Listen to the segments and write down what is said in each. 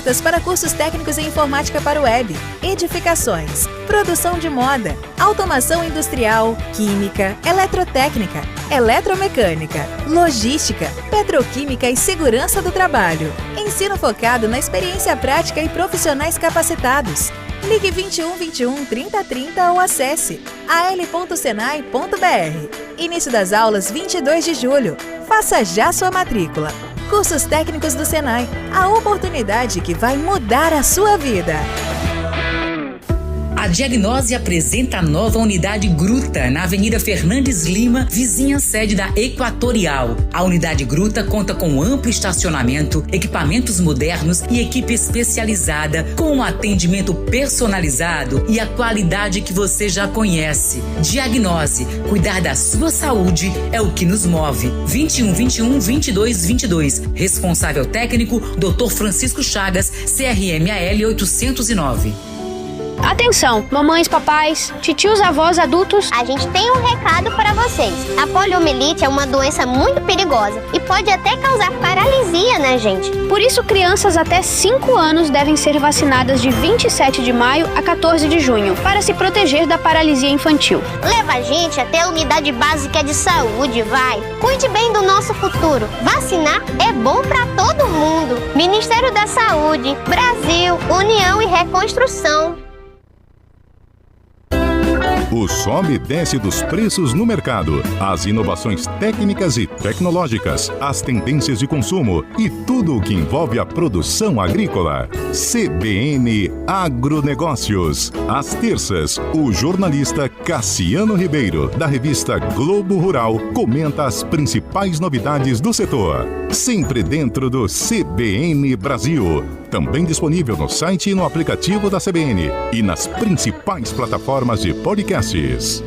ofertas para cursos técnicos em informática para o web, edificações, produção de moda, automação industrial, química, eletrotécnica, eletromecânica, logística, petroquímica e segurança do trabalho. Ensino focado na experiência prática e profissionais capacitados. Ligue 21 21 30 30 ou acesse al.senai.br. Início das aulas 22 de julho. Faça já sua matrícula. Cursos técnicos do Senai. A oportunidade que vai mudar a sua vida. A Diagnose apresenta a nova unidade Gruta, na Avenida Fernandes Lima, vizinha sede da Equatorial. A unidade Gruta conta com amplo estacionamento, equipamentos modernos e equipe especializada, com um atendimento personalizado e a qualidade que você já conhece. Diagnose, cuidar da sua saúde é o que nos move. 21 21 22 22. Responsável técnico, Dr. Francisco Chagas, CRMAL 809. Atenção, mamães, papais, titios, avós, adultos. A gente tem um recado para vocês. A poliomielite é uma doença muito perigosa e pode até causar paralisia na gente. Por isso, crianças até 5 anos devem ser vacinadas de 27 de maio a 14 de junho para se proteger da paralisia infantil. Leva a gente até a unidade básica de saúde, vai. Cuide bem do nosso futuro. Vacinar é bom para todo mundo. Ministério da Saúde, Brasil, União e Reconstrução. O sobe e desce dos preços no mercado, as inovações técnicas e tecnológicas, as tendências de consumo e tudo o que envolve a produção agrícola. CBN Agronegócios. Às terças, o jornalista Cassiano Ribeiro, da revista Globo Rural, comenta as principais novidades do setor. Sempre dentro do CBN Brasil. Também disponível no site e no aplicativo da CBN e nas principais plataformas de podcasts.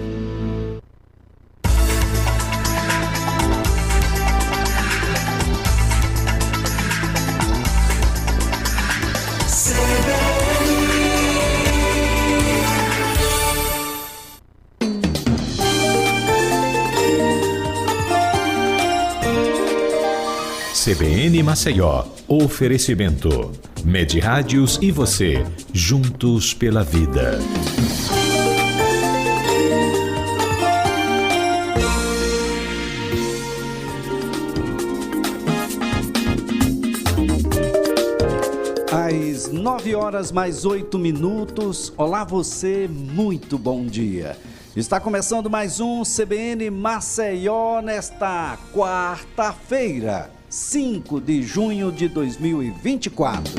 CBN Maceió. Oferecimento. Medirádios e você, juntos pela vida. Às 9h mais 8. Olá você, muito bom dia. Está começando mais um CBN Maceió nesta quarta-feira, 5 de junho de 2024.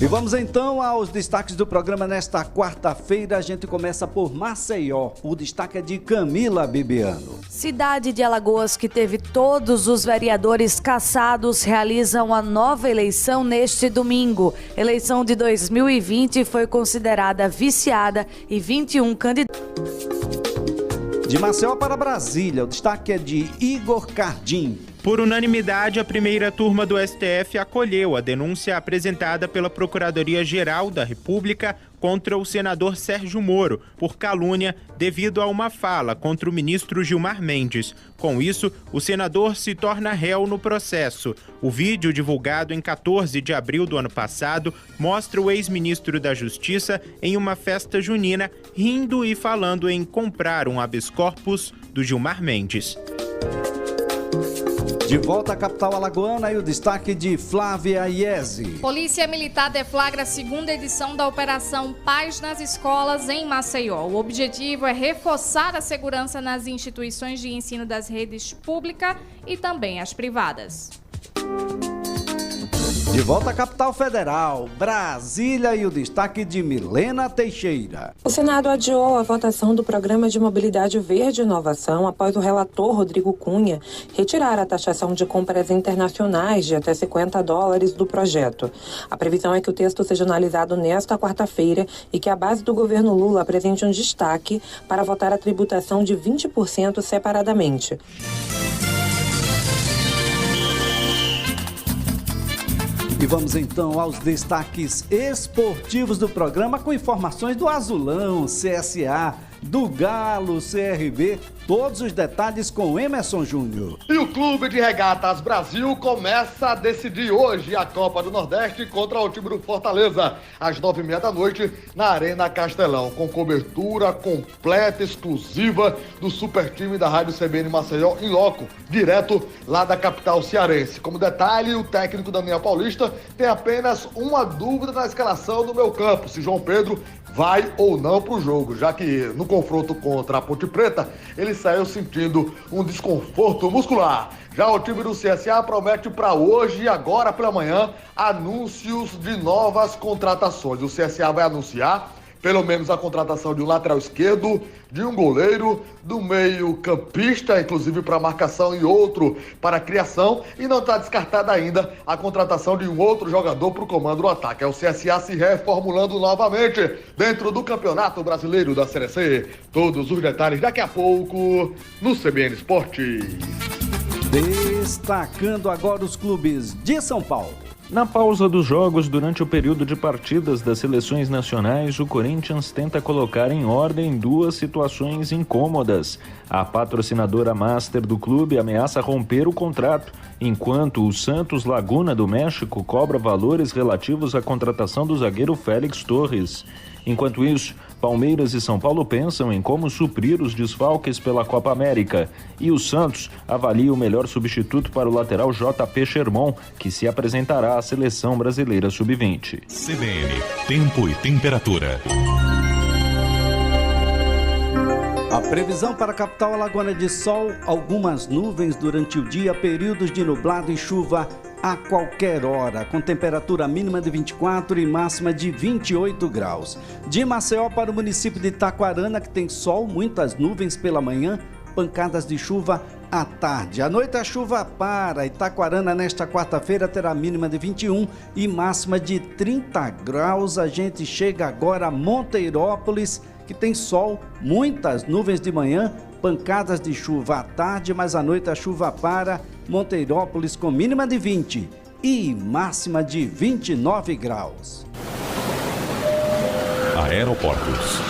E vamos então aos destaques do programa nesta quarta-feira. A gente começa por Maceió. O destaque é de Camila Bibiano. Cidade de Alagoas, que teve todos os vereadores cassados, realiza uma nova eleição neste domingo. Eleição de 2020 foi considerada viciada e 21 candidatos. De Maceió para Brasília, o destaque é de Igor Cardim. Por unanimidade, a primeira turma do STF acolheu a denúncia apresentada pela Procuradoria-Geral da República contra o senador Sérgio Moro por calúnia devido a uma fala contra o ministro Gilmar Mendes. Com isso, o senador se torna réu no processo. O vídeo divulgado em 14 de abril do ano passado mostra o ex-ministro da Justiça em uma festa junina rindo e falando em comprar um habeas corpus do Gilmar Mendes. De volta à capital alagoana e o destaque de Flávia Iese. Polícia Militar deflagra a segunda edição da Operação Paz nas Escolas em Maceió. O objetivo é reforçar a segurança nas instituições de ensino das redes pública e também as privadas. De volta à capital federal, Brasília e o destaque de Milena Teixeira. O Senado adiou a votação do Programa de Mobilidade Verde e Inovação após o relator Rodrigo Cunha retirar a taxação de compras internacionais de até $50 do projeto. A previsão é que o texto seja analisado nesta quarta-feira e que a base do governo Lula apresente um destaque para votar a tributação de 20% separadamente. E vamos então aos destaques esportivos do programa com informações do Azulão, CSA. do Galo CRB. Todos os detalhes com Emerson Júnior. E o Clube de Regatas Brasil começa a decidir hoje a Copa do Nordeste contra o time do Fortaleza, às 9h30 da noite, na Arena Castelão, com cobertura completa, exclusiva do super time da Rádio CBN Maceió em loco, direto lá da capital cearense. Como detalhe, o técnico Daniel Paulista tem apenas uma dúvida na escalação do meio campo, se João Pedro vai ou não para o jogo, já que no confronto contra a Ponte Preta, ele saiu sentindo um desconforto muscular. Já o time do CSA promete para hoje e agora pela manhã anúncios de novas contratações. O CSA vai anunciar pelo menos a contratação de um lateral esquerdo, de um goleiro, do meio campista, inclusive para marcação, e outro para criação, e não está descartada ainda a contratação de um outro jogador para o comando do ataque. É o CSA se reformulando novamente dentro do Campeonato Brasileiro da Série C. Todos os detalhes daqui a pouco no CBN Esportes. Destacando agora os clubes de São Paulo. Na pausa dos jogos, durante o período de partidas das seleções nacionais, o Corinthians tenta colocar em ordem duas situações incômodas. A patrocinadora master do clube ameaça romper o contrato, enquanto o Santos Laguna do México cobra valores relativos à contratação do zagueiro Félix Torres. Enquanto isso, Palmeiras e São Paulo pensam em como suprir os desfalques pela Copa América. E o Santos avalia o melhor substituto para o lateral JP Sherman, que se apresentará à Seleção Brasileira Sub-20. CBN, tempo e temperatura. A previsão para a capital alagoana de sol, algumas nuvens durante o dia, períodos de nublado e chuva a qualquer hora, com temperatura mínima de 24 e máxima de 28 graus. De Maceió para o município de Itaquarana, que tem sol, muitas nuvens pela manhã, pancadas de chuva à tarde. À noite a chuva para. Itaquarana nesta quarta-feira terá mínima de 21 e máxima de 30 graus. A gente chega agora a Monteirópolis, que tem sol, muitas nuvens de manhã, pancadas de chuva à tarde, mas à noite a chuva para. Monteirópolis com mínima de 20 e máxima de 29 graus. Aeroportos.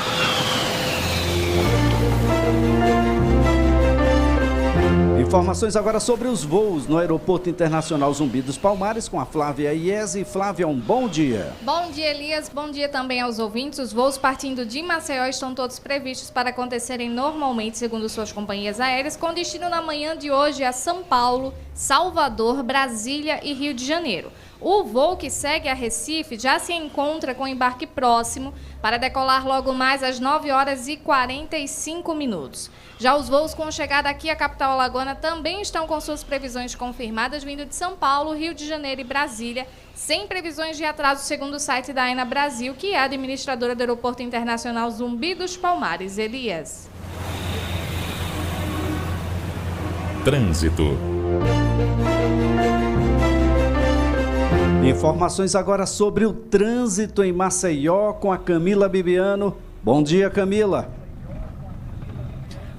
Informações agora sobre os voos no Aeroporto Internacional Zumbi dos Palmares com a Flávia Iese. Flávia, um bom dia. Bom dia, Elias. Bom dia também aos ouvintes. Os voos partindo de Maceió estão todos previstos para acontecerem normalmente, segundo suas companhias aéreas, com destino na manhã de hoje a São Paulo, Salvador, Brasília e Rio de Janeiro. O voo que segue a Recife já se encontra com embarque próximo para decolar logo mais às 9h45. Já os voos com chegada aqui à capital alagoana também estão com suas previsões confirmadas, vindo de São Paulo, Rio de Janeiro e Brasília, sem previsões de atraso, segundo o site da ANA Brasil, que é a administradora do Aeroporto Internacional Zumbi dos Palmares. Elias. Trânsito. Informações agora sobre o trânsito em Maceió com a Camila Bibiano. Bom dia, Camila.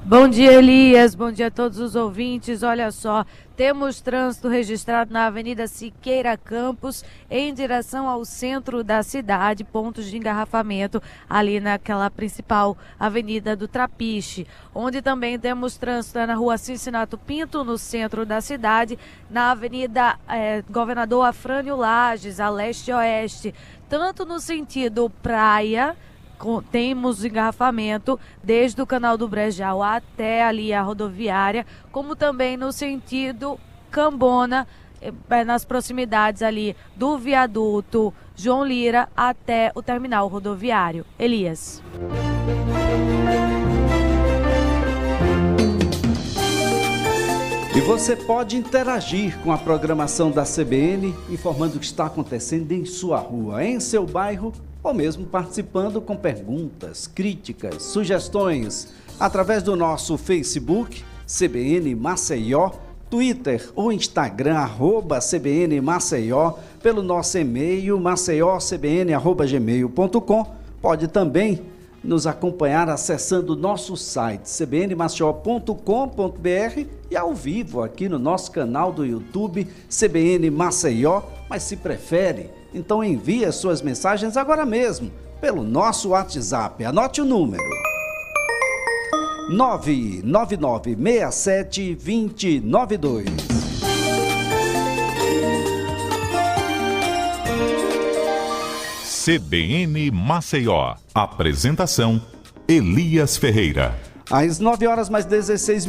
Bom dia, Elias. Bom dia a todos os ouvintes. Olha só, temos trânsito registrado na Avenida Siqueira Campos em direção ao centro da cidade, pontos de engarrafamento ali naquela principal avenida do Trapiche, onde também temos trânsito na rua Cincinato Pinto, no centro da cidade, na Avenida Governador Afrânio Lages, a leste e oeste, tanto no sentido praia. Temos engarrafamento desde o Canal do Brejal até ali a rodoviária, como também no sentido Cambona, nas proximidades ali do viaduto João Lira até o terminal rodoviário. Elias. E você pode interagir com a programação da CBN, informando o que está acontecendo em sua rua, em seu bairro, ou mesmo participando com perguntas, críticas, sugestões, através do nosso Facebook, CBN Maceió, Twitter ou Instagram, @CBN Maceió, pelo nosso e-mail, maceiocbn@gmail.com. Pode também nos acompanhar acessando o nosso site, cbnmaceió.com.br, e ao vivo aqui no nosso canal do YouTube, CBN Maceió, mas se prefere, então envie as suas mensagens agora mesmo, pelo nosso WhatsApp. Anote o número: 999672092. CBN Maceió. Apresentação: Elias Ferreira. Às 9h mais 16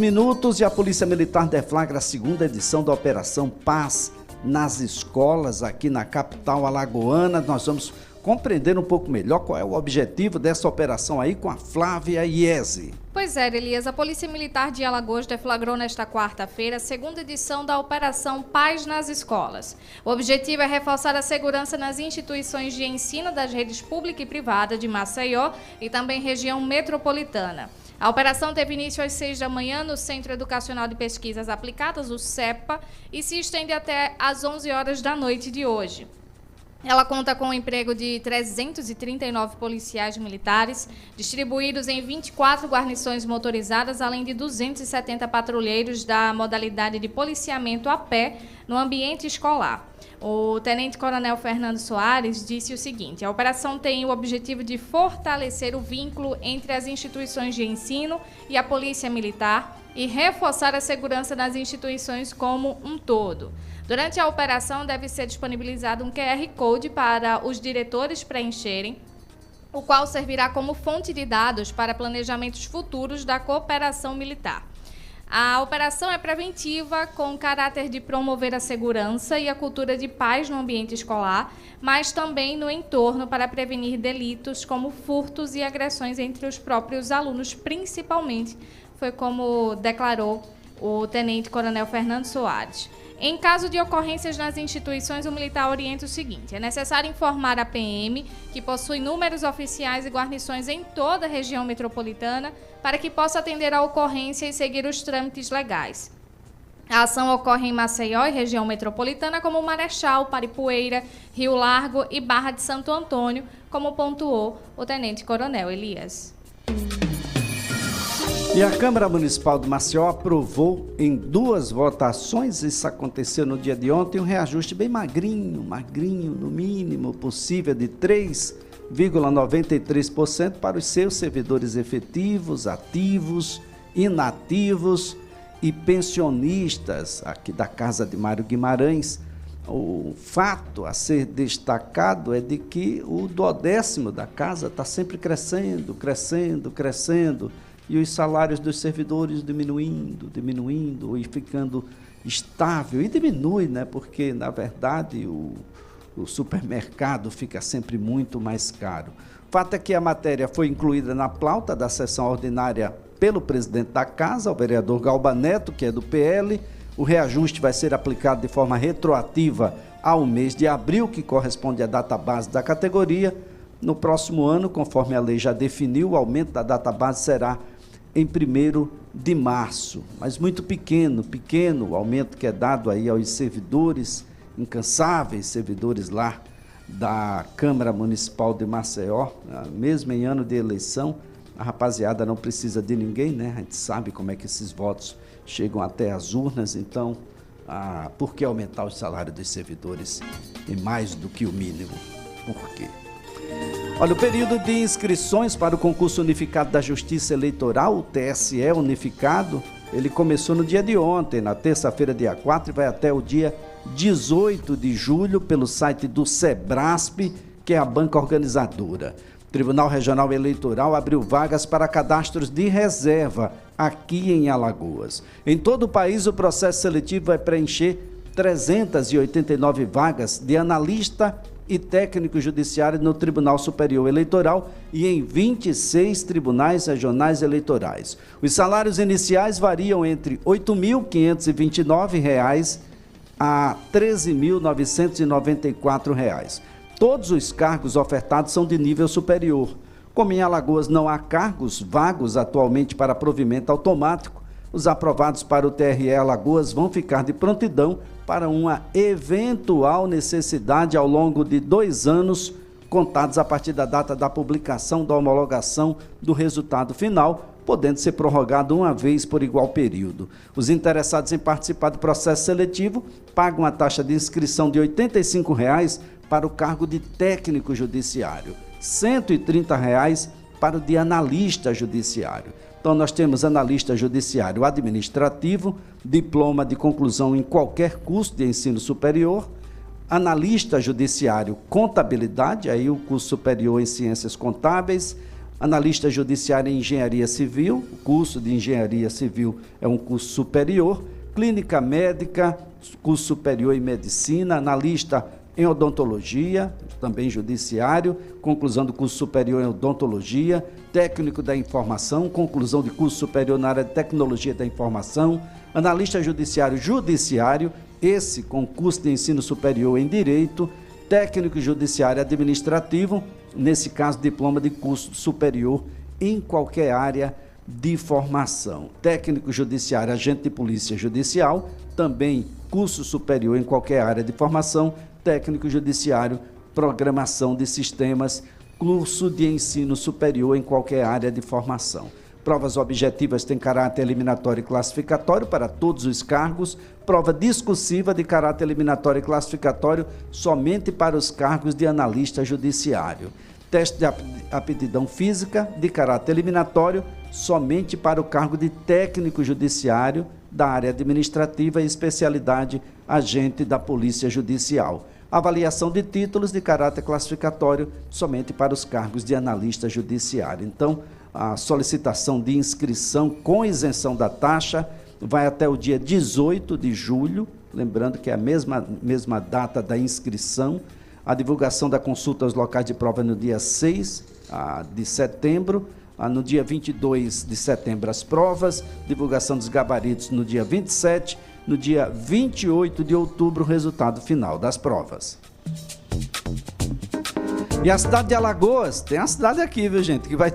e a Polícia Militar deflagra a segunda edição da Operação Paz nas escolas aqui na capital alagoana. Nós vamos compreender um pouco melhor qual é o objetivo dessa operação aí com a Flávia Iese. Pois é, Elias, a Polícia Militar de Alagoas deflagrou nesta quarta-feira a segunda edição da Operação Paz nas Escolas. O objetivo é reforçar a segurança nas instituições de ensino das redes pública e privada de Maceió e também região metropolitana. A operação teve início às 6 da manhã no Centro Educacional de Pesquisas Aplicadas, o CEPA, e se estende até às 11 horas da noite de hoje. Ela conta com o emprego de 339 policiais militares, distribuídos em 24 guarnições motorizadas, além de 270 patrulheiros da modalidade de policiamento a pé no ambiente escolar. O tenente-coronel Fernando Soares disse o seguinte: a operação tem o objetivo de fortalecer o vínculo entre as instituições de ensino e a Polícia Militar e reforçar a segurança nas instituições como um todo. Durante a operação, deve ser disponibilizado um QR Code para os diretores preencherem, o qual servirá como fonte de dados para planejamentos futuros da cooperação militar. A operação é preventiva, com caráter de promover a segurança e a cultura de paz no ambiente escolar, mas também no entorno para prevenir delitos como furtos e agressões entre os próprios alunos, principalmente, foi como declarou o tenente-coronel Fernando Soares. Em caso de ocorrências nas instituições, o militar orienta o seguinte: é necessário informar a PM, que possui números oficiais e guarnições em toda a região metropolitana, para que possa atender a ocorrência e seguir os trâmites legais. A ação ocorre em Maceió e região metropolitana, como Marechal, Paripueira, Rio Largo e Barra de Santo Antônio, como pontuou o tenente-coronel Elias. E a Câmara Municipal de Maceió aprovou em 2 votações, isso aconteceu no dia de ontem, um reajuste bem magrinho, no mínimo possível, de 3,93% para os seus servidores efetivos, ativos, inativos e pensionistas aqui da Casa de Mário Guimarães. O fato a ser destacado é de que o 10º da casa está sempre crescendo, e os salários dos servidores diminuindo e ficando estável. E diminui, né? Porque, na verdade, o supermercado fica sempre muito mais caro. O fato é que a matéria foi incluída na pauta da sessão ordinária pelo presidente da Casa, o vereador Galba Neto, que é do PL. O reajuste vai ser aplicado de forma retroativa ao mês de abril, que corresponde à data base da categoria. No próximo ano, conforme a lei já definiu, o aumento da data base será em 1º de março, mas muito pequeno o aumento que é dado aí aos servidores, incansáveis servidores lá da Câmara Municipal de Maceió, mesmo em ano de eleição. A rapaziada não precisa de ninguém, né? A gente sabe como é que esses votos chegam até as urnas, então, por que aumentar o salário dos servidores em mais do que o mínimo? Por quê? Olha, o período de inscrições para o concurso unificado da Justiça Eleitoral, o TSE unificado, ele começou no dia de ontem, na terça-feira, dia 4, e vai até o dia 18 de julho, pelo site do Sebrasp, que é a banca organizadora. O Tribunal Regional Eleitoral abriu vagas para cadastros de reserva aqui em Alagoas. Em todo o país, o processo seletivo vai preencher 389 vagas de analista e técnico judiciário no Tribunal Superior Eleitoral e em 26 tribunais regionais eleitorais. Os salários iniciais variam entre R$ 8.529 a R$ 13.994. Todos os cargos ofertados são de nível superior. Como em Alagoas não há cargos vagos atualmente para provimento automático, os aprovados para o TRE Alagoas vão ficar de prontidão para uma eventual necessidade ao longo de 2 anos, contados a partir da data da publicação da homologação do resultado final, podendo ser prorrogado uma vez por igual período. Os interessados em participar do processo seletivo pagam a taxa de inscrição de R$ 85,00 para o cargo de técnico judiciário, R$ 130,00 para o de analista judiciário, Então, nós temos analista judiciário administrativo, diploma de conclusão em qualquer curso de ensino superior, analista judiciário contabilidade, aí o curso superior em ciências contábeis, analista judiciário em engenharia civil, o curso de engenharia civil é um curso superior, clínica médica, curso superior em medicina, analista em odontologia, também judiciário, conclusão do curso superior em odontologia, técnico da informação, conclusão de curso superior na área de tecnologia da informação, analista judiciário, esse com curso de ensino superior em direito, técnico judiciário administrativo, nesse caso diploma de curso superior em qualquer área de formação. Técnico judiciário, agente de polícia judicial, também curso superior em qualquer área de formação, técnico judiciário, programação de sistemas, curso de ensino superior em qualquer área de formação. Provas objetivas têm caráter eliminatório e classificatório para todos os cargos, prova discursiva de caráter eliminatório e classificatório somente para os cargos de analista judiciário. Teste de aptidão física de caráter eliminatório somente para o cargo de técnico judiciário da área administrativa e especialidade agente da Polícia Judicial. Avaliação de títulos de caráter classificatório somente para os cargos de analista judiciário. Então, a solicitação de inscrição com isenção da taxa vai até o dia 18 de julho, lembrando que é a mesma data da inscrição. A divulgação da consulta aos locais de prova no dia 6 de setembro, no dia 22 de setembro as provas, divulgação dos gabaritos no dia 27, no dia 28 de outubro o resultado final das provas. E a cidade de Alagoas, tem a cidade aqui, viu gente, que vai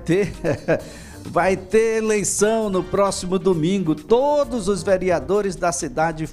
ter eleição no próximo domingo. Todos os vereadores da cidade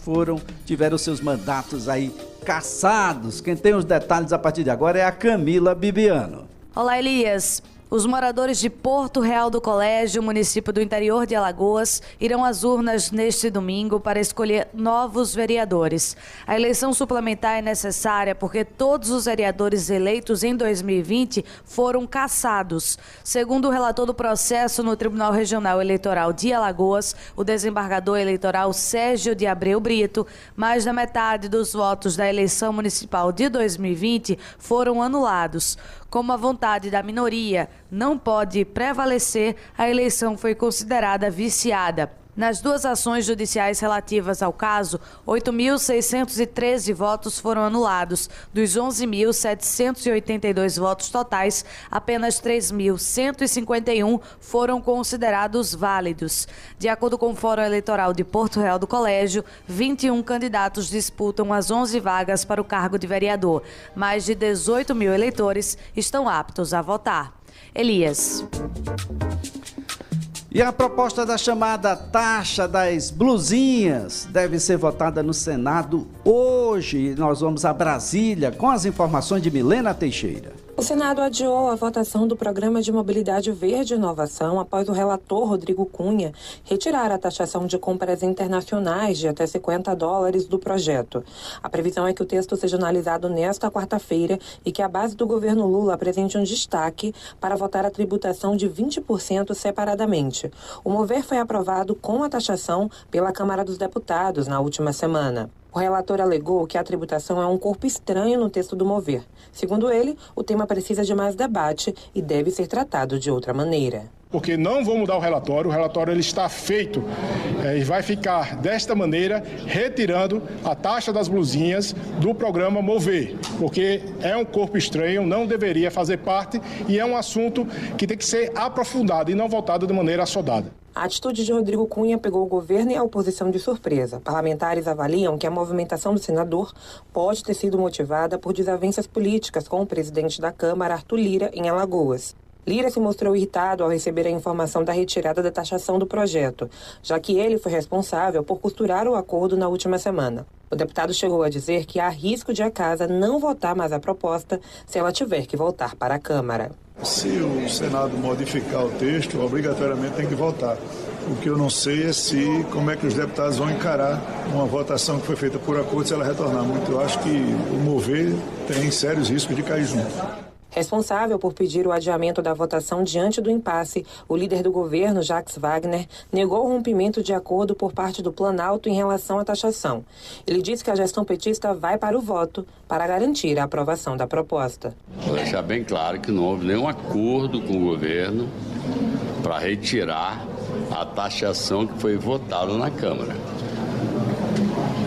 tiveram seus mandatos aí cassados. Quem tem os detalhes a partir de agora é a Camila Bibiano. Olá, Elias. Os moradores de Porto Real do Colégio, município do interior de Alagoas, irão às urnas neste domingo para escolher novos vereadores. A eleição suplementar é necessária porque todos os vereadores eleitos em 2020 foram cassados. Segundo o relator do processo no Tribunal Regional Eleitoral de Alagoas, o desembargador eleitoral Sérgio de Abreu Brito, mais da metade dos votos da eleição municipal de 2020 foram anulados. Como a vontade da minoria não pode prevalecer, a eleição foi considerada viciada. Nas duas ações judiciais relativas ao caso, 8.613 votos foram anulados. Dos 11.782 votos totais, apenas 3.151 foram considerados válidos. De acordo com o Fórum Eleitoral de Porto Real do Colégio, 21 candidatos disputam as 11 vagas para o cargo de vereador. Mais de 18 mil eleitores estão aptos a votar. Elias. E a proposta da chamada taxa das blusinhas deve ser votada no Senado hoje. Nós vamos a Brasília com as informações de Milena Teixeira. O Senado adiou a votação do Programa de Mobilidade Verde e Inovação após o relator Rodrigo Cunha retirar a taxação de compras internacionais de até $50 do projeto. A previsão é que o texto seja analisado nesta quarta-feira e que a base do governo Lula apresente um destaque para votar a tributação de 20% separadamente. O mover foi aprovado com a taxação pela Câmara dos Deputados na última semana. O relator alegou que a tributação é um corpo estranho no texto do mover. Segundo ele, o tema precisa de mais debate e deve ser tratado de outra maneira. Porque não vou mudar o relatório ele está feito e vai ficar desta maneira, retirando a taxa das blusinhas do programa Mover, porque é um corpo estranho, não deveria fazer parte e é um assunto que tem que ser aprofundado e não votado de maneira assodada. A atitude de Rodrigo Cunha pegou o governo e a oposição de surpresa. Parlamentares avaliam que a movimentação do senador pode ter sido motivada por desavenças políticas com o presidente da Câmara, Arthur Lira, em Alagoas. Lira se mostrou irritado ao receber a informação da retirada da taxação do projeto, já que ele foi responsável por costurar o acordo na última semana. O deputado chegou a dizer que há risco de a casa não votar mais a proposta se ela tiver que voltar para a Câmara. Se o Senado modificar o texto, obrigatoriamente tem que votar. O que eu não sei é como é que os deputados vão encarar uma votação que foi feita por acordo se ela retornar. Eu acho que o mover tem sérios riscos de cair junto. Responsável por pedir o adiamento da votação diante do impasse, o líder do governo, Jacques Wagner, negou o rompimento de acordo por parte do Planalto em relação à taxação. Ele disse que a gestão petista vai para o voto para garantir a aprovação da proposta. Vou deixar bem claro que não houve nenhum acordo com o governo para retirar a taxação que foi votada na Câmara.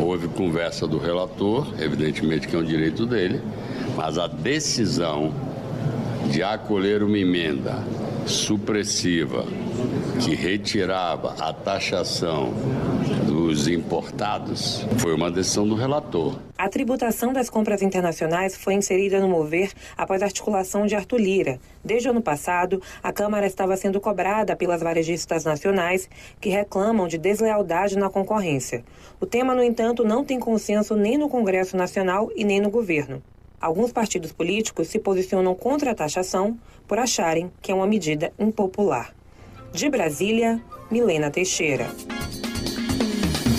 Houve conversa do relator, evidentemente que é um direito dele, mas a decisão de acolher uma emenda supressiva que retirava a taxação dos importados foi uma decisão do relator. A tributação das compras internacionais foi inserida no Mover após a articulação de Arthur Lira. Desde o ano passado, a Câmara estava sendo cobrada pelas varejistas nacionais que reclamam de deslealdade na concorrência. O tema, no entanto, não tem consenso nem no Congresso Nacional e nem no governo. Alguns partidos políticos se posicionam contra a taxação por acharem que é uma medida impopular. De Brasília, Milena Teixeira.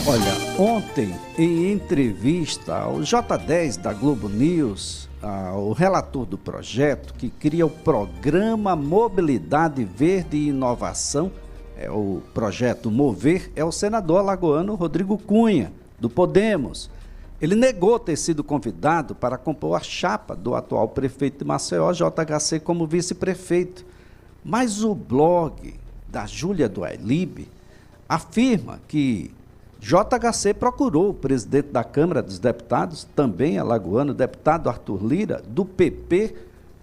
Olha, ontem, em entrevista ao J10 da Globo News, o relator do projeto, que cria o Programa Mobilidade Verde e Inovação, o projeto Mover, é o senador alagoano Rodrigo Cunha, do Podemos. Ele negou ter sido convidado para compor a chapa do atual prefeito de Maceió, JHC, como vice-prefeito. Mas o blog da Júlia do Ailib afirma que JHC procurou o presidente da Câmara dos Deputados, também alagoano, deputado Arthur Lira, do PP,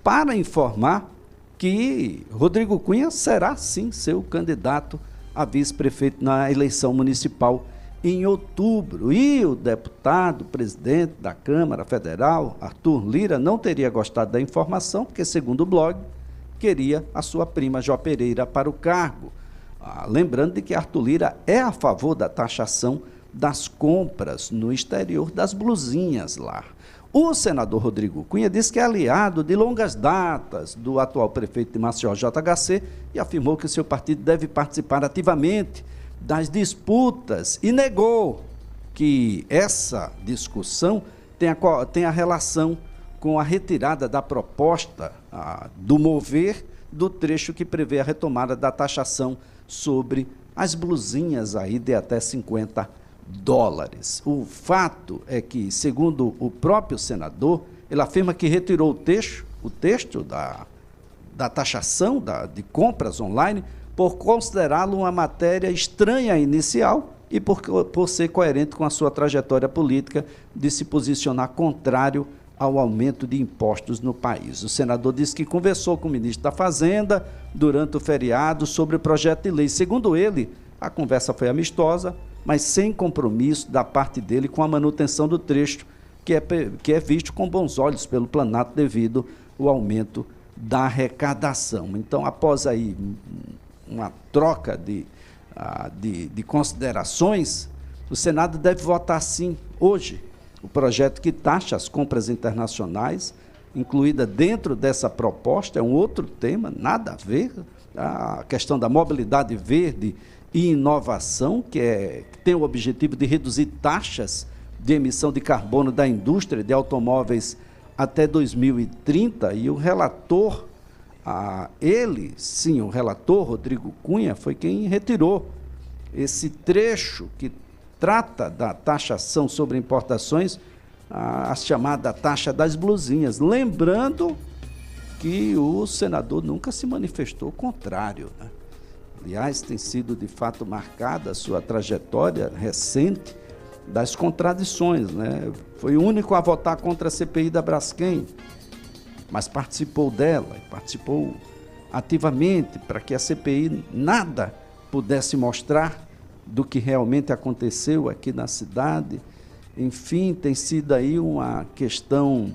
para informar que Rodrigo Cunha será, sim, seu candidato a vice-prefeito na eleição municipal em outubro. E o deputado, presidente da Câmara Federal, Arthur Lira, não teria gostado da informação, porque, segundo o blog, queria a sua prima Jó Pereira para o cargo. Lembrando de que Arthur Lira é a favor da taxação das compras no exterior das blusinhas lá. O senador Rodrigo Cunha disse que é aliado de longas datas do atual prefeito de Maceió, JHC, e afirmou que seu partido deve participar ativamente das disputas e negou que essa discussão tenha relação com a retirada da proposta do Mover do trecho que prevê a retomada da taxação sobre as blusinhas aí de até $50. O fato é que, segundo o próprio senador, ele afirma que retirou o texto da taxação de compras online por considerá-lo uma matéria estranha à inicial e por ser coerente com a sua trajetória política de se posicionar contrário ao aumento de impostos no país. O senador disse que conversou com o ministro da Fazenda durante o feriado sobre o projeto de lei. Segundo ele, a conversa foi amistosa, mas sem compromisso da parte dele com a manutenção do trecho, que é visto com bons olhos pelo Planalto devido ao aumento da arrecadação. Então, após aí uma troca de considerações, o Senado deve votar sim hoje o projeto que taxa as compras internacionais, incluída dentro dessa proposta, é um outro tema, nada a ver, a questão da mobilidade verde e inovação, que tem o objetivo de reduzir taxas de emissão de carbono da indústria de automóveis até 2030, e o relator, o relator Rodrigo Cunha, foi quem retirou esse trecho que trata da taxação sobre importações, a chamada taxa das blusinhas. Lembrando que o senador nunca se manifestou contrário, né? Aliás, tem sido de fato marcada a sua trajetória recente das contradições, né? Foi o único a votar contra a CPI da Braskem, mas participou dela, participou ativamente para que a CPI nada pudesse mostrar do que realmente aconteceu aqui na cidade. Enfim, tem sido aí uma questão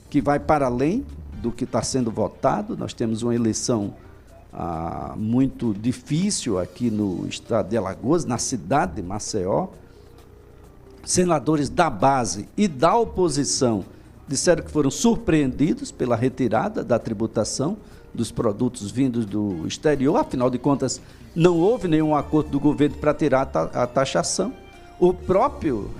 que vai para além do que está sendo votado. Nós temos uma eleição muito difícil aqui no estado de Alagoas, na cidade de Maceió. Senadores da base e da oposição disseram que foram surpreendidos pela retirada da tributação dos produtos vindos do exterior. Afinal de contas, não houve nenhum acordo do governo para tirar a taxação. O próprio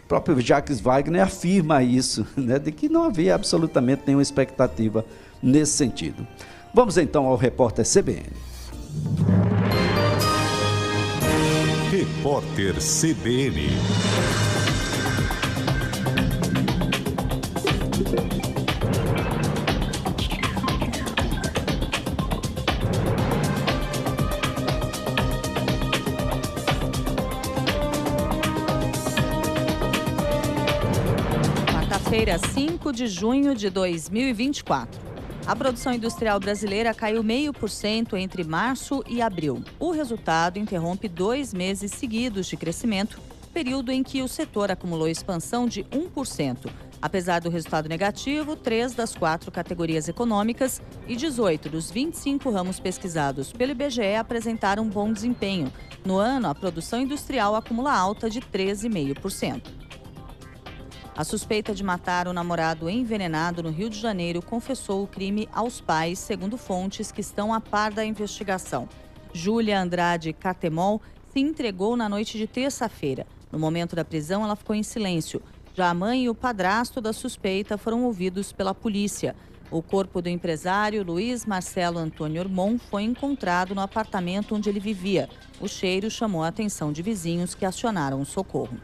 O próprio Jacques Wagner afirma isso, né, de que não havia absolutamente nenhuma expectativa nesse sentido. Vamos então ao repórter CBN. Repórter CBN. Quarta-feira, 5 de junho de 2024. A produção industrial brasileira caiu 0,5% entre março e abril. O resultado interrompe 2 meses seguidos de crescimento, período em que o setor acumulou expansão de 1%. Apesar do resultado negativo, 3 das 4 categorias econômicas e 18 dos 25 ramos pesquisados pelo IBGE apresentaram bom desempenho. No ano, a produção industrial acumula alta de 13,5%. A suspeita de matar o namorado envenenado no Rio de Janeiro confessou o crime aos pais, segundo fontes que estão a par da investigação. Júlia Andrade Catemol se entregou na noite de terça-feira. No momento da prisão, ela ficou em silêncio. Já a mãe e o padrasto da suspeita foram ouvidos pela polícia. O corpo do empresário Luiz Marcelo Antônio Ormon foi encontrado no apartamento onde ele vivia. O cheiro chamou a atenção de vizinhos que acionaram o socorro.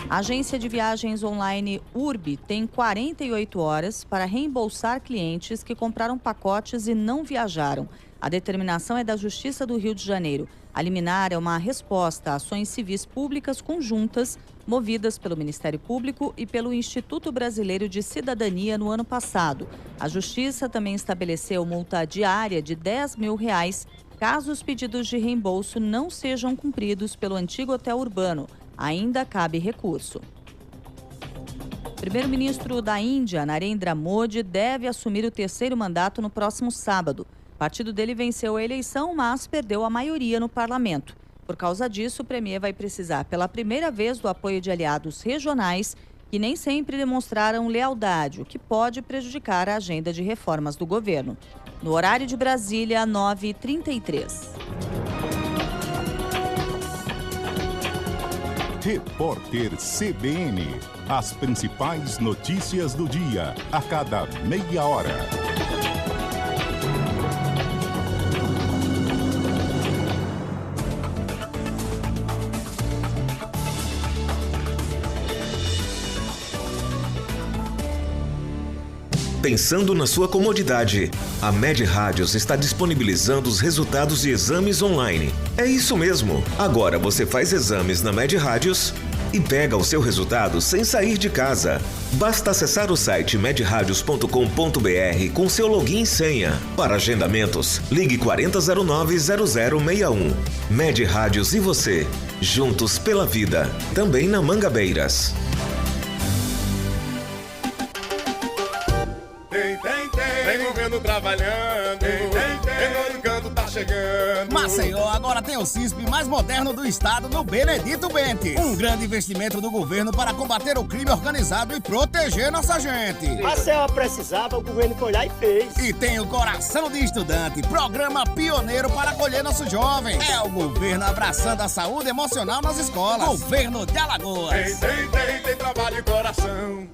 A agência de viagens online Urbi tem 48 horas para reembolsar clientes que compraram pacotes e não viajaram. A determinação é da Justiça do Rio de Janeiro. A liminar é uma resposta a ações civis públicas conjuntas movidas pelo Ministério Público e pelo Instituto Brasileiro de Cidadania no ano passado. A Justiça também estabeleceu multa diária de R$10 mil caso os pedidos de reembolso não sejam cumpridos pelo antigo hotel urbano. Ainda cabe recurso. O primeiro-ministro da Índia, Narendra Modi, deve assumir o 3º mandato no próximo sábado. O partido dele venceu a eleição, mas perdeu a maioria no parlamento. Por causa disso, o premier vai precisar pela primeira vez do apoio de aliados regionais que nem sempre demonstraram lealdade, o que pode prejudicar a agenda de reformas do governo. No horário de Brasília, 9h33. Repórter CBN. As principais notícias do dia, a cada meia hora. Pensando na sua comodidade, a Med Rádios está disponibilizando os resultados de exames online. É isso mesmo! Agora você faz exames na Med Rádios e pega o seu resultado sem sair de casa. Basta acessar o site medradios.com.br com seu login e senha. Para agendamentos, ligue 4009-0061. Med Rádios e você, juntos pela vida. Também na Mangabeiras. Tem governo trabalhando, tem canto tá chegando. Maceió agora tem o CISP mais moderno do estado no Benedito Bentes. Um grande investimento do governo para combater o crime organizado e proteger nossa gente. Maceió precisava, o governo foi lá e fez. E tem o Coração de Estudante, programa pioneiro para acolher nossos jovens. É o governo abraçando a saúde emocional nas escolas. Governo de Alagoas. Tem trabalho e coração.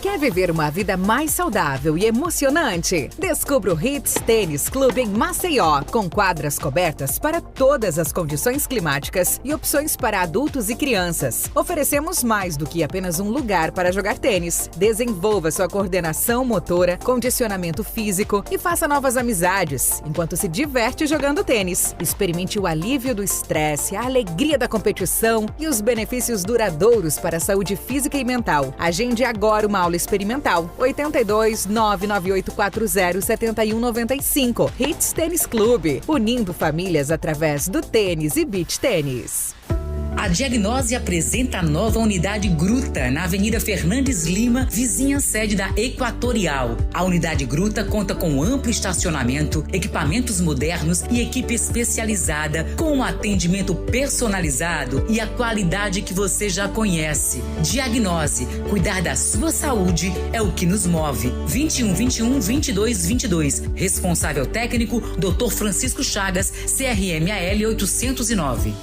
Quer viver uma vida mais saudável e emocionante? Descubra o Hits Tênis Clube em Maceió, com quadras cobertas para todas as condições climáticas e opções para adultos e crianças. Oferecemos mais do que apenas um lugar para jogar tênis. Desenvolva sua coordenação motora, condicionamento físico e faça novas amizades, enquanto se diverte jogando tênis. Experimente o alívio do estresse, a alegria da competição e os benefícios duradouros para a saúde física e mental. Agende agora uma aula experimental. 82 99840 7195. Hits Tênis Clube, unindo famílias através do tênis e beach tênis. A Diagnose apresenta a nova unidade Gruta, na Avenida Fernandes Lima, vizinha sede da Equatorial. A unidade Gruta conta com amplo estacionamento, equipamentos modernos e equipe especializada, com um atendimento personalizado e a qualidade que você já conhece. Diagnose, cuidar da sua saúde é o que nos move. 2121-2222. Responsável técnico, Dr. Francisco Chagas, CRMAL 809.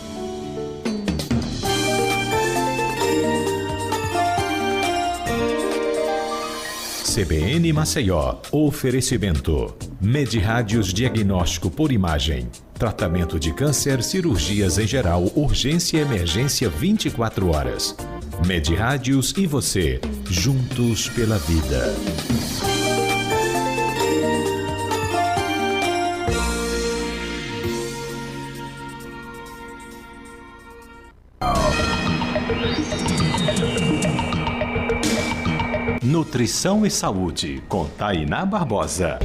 CBN Maceió, oferecimento. Medirádios Diagnóstico por Imagem. Tratamento de câncer, cirurgias em geral, urgência e emergência 24 horas. Medirádios e você, juntos pela vida. Nutrição e Saúde, com Tainá Barbosa.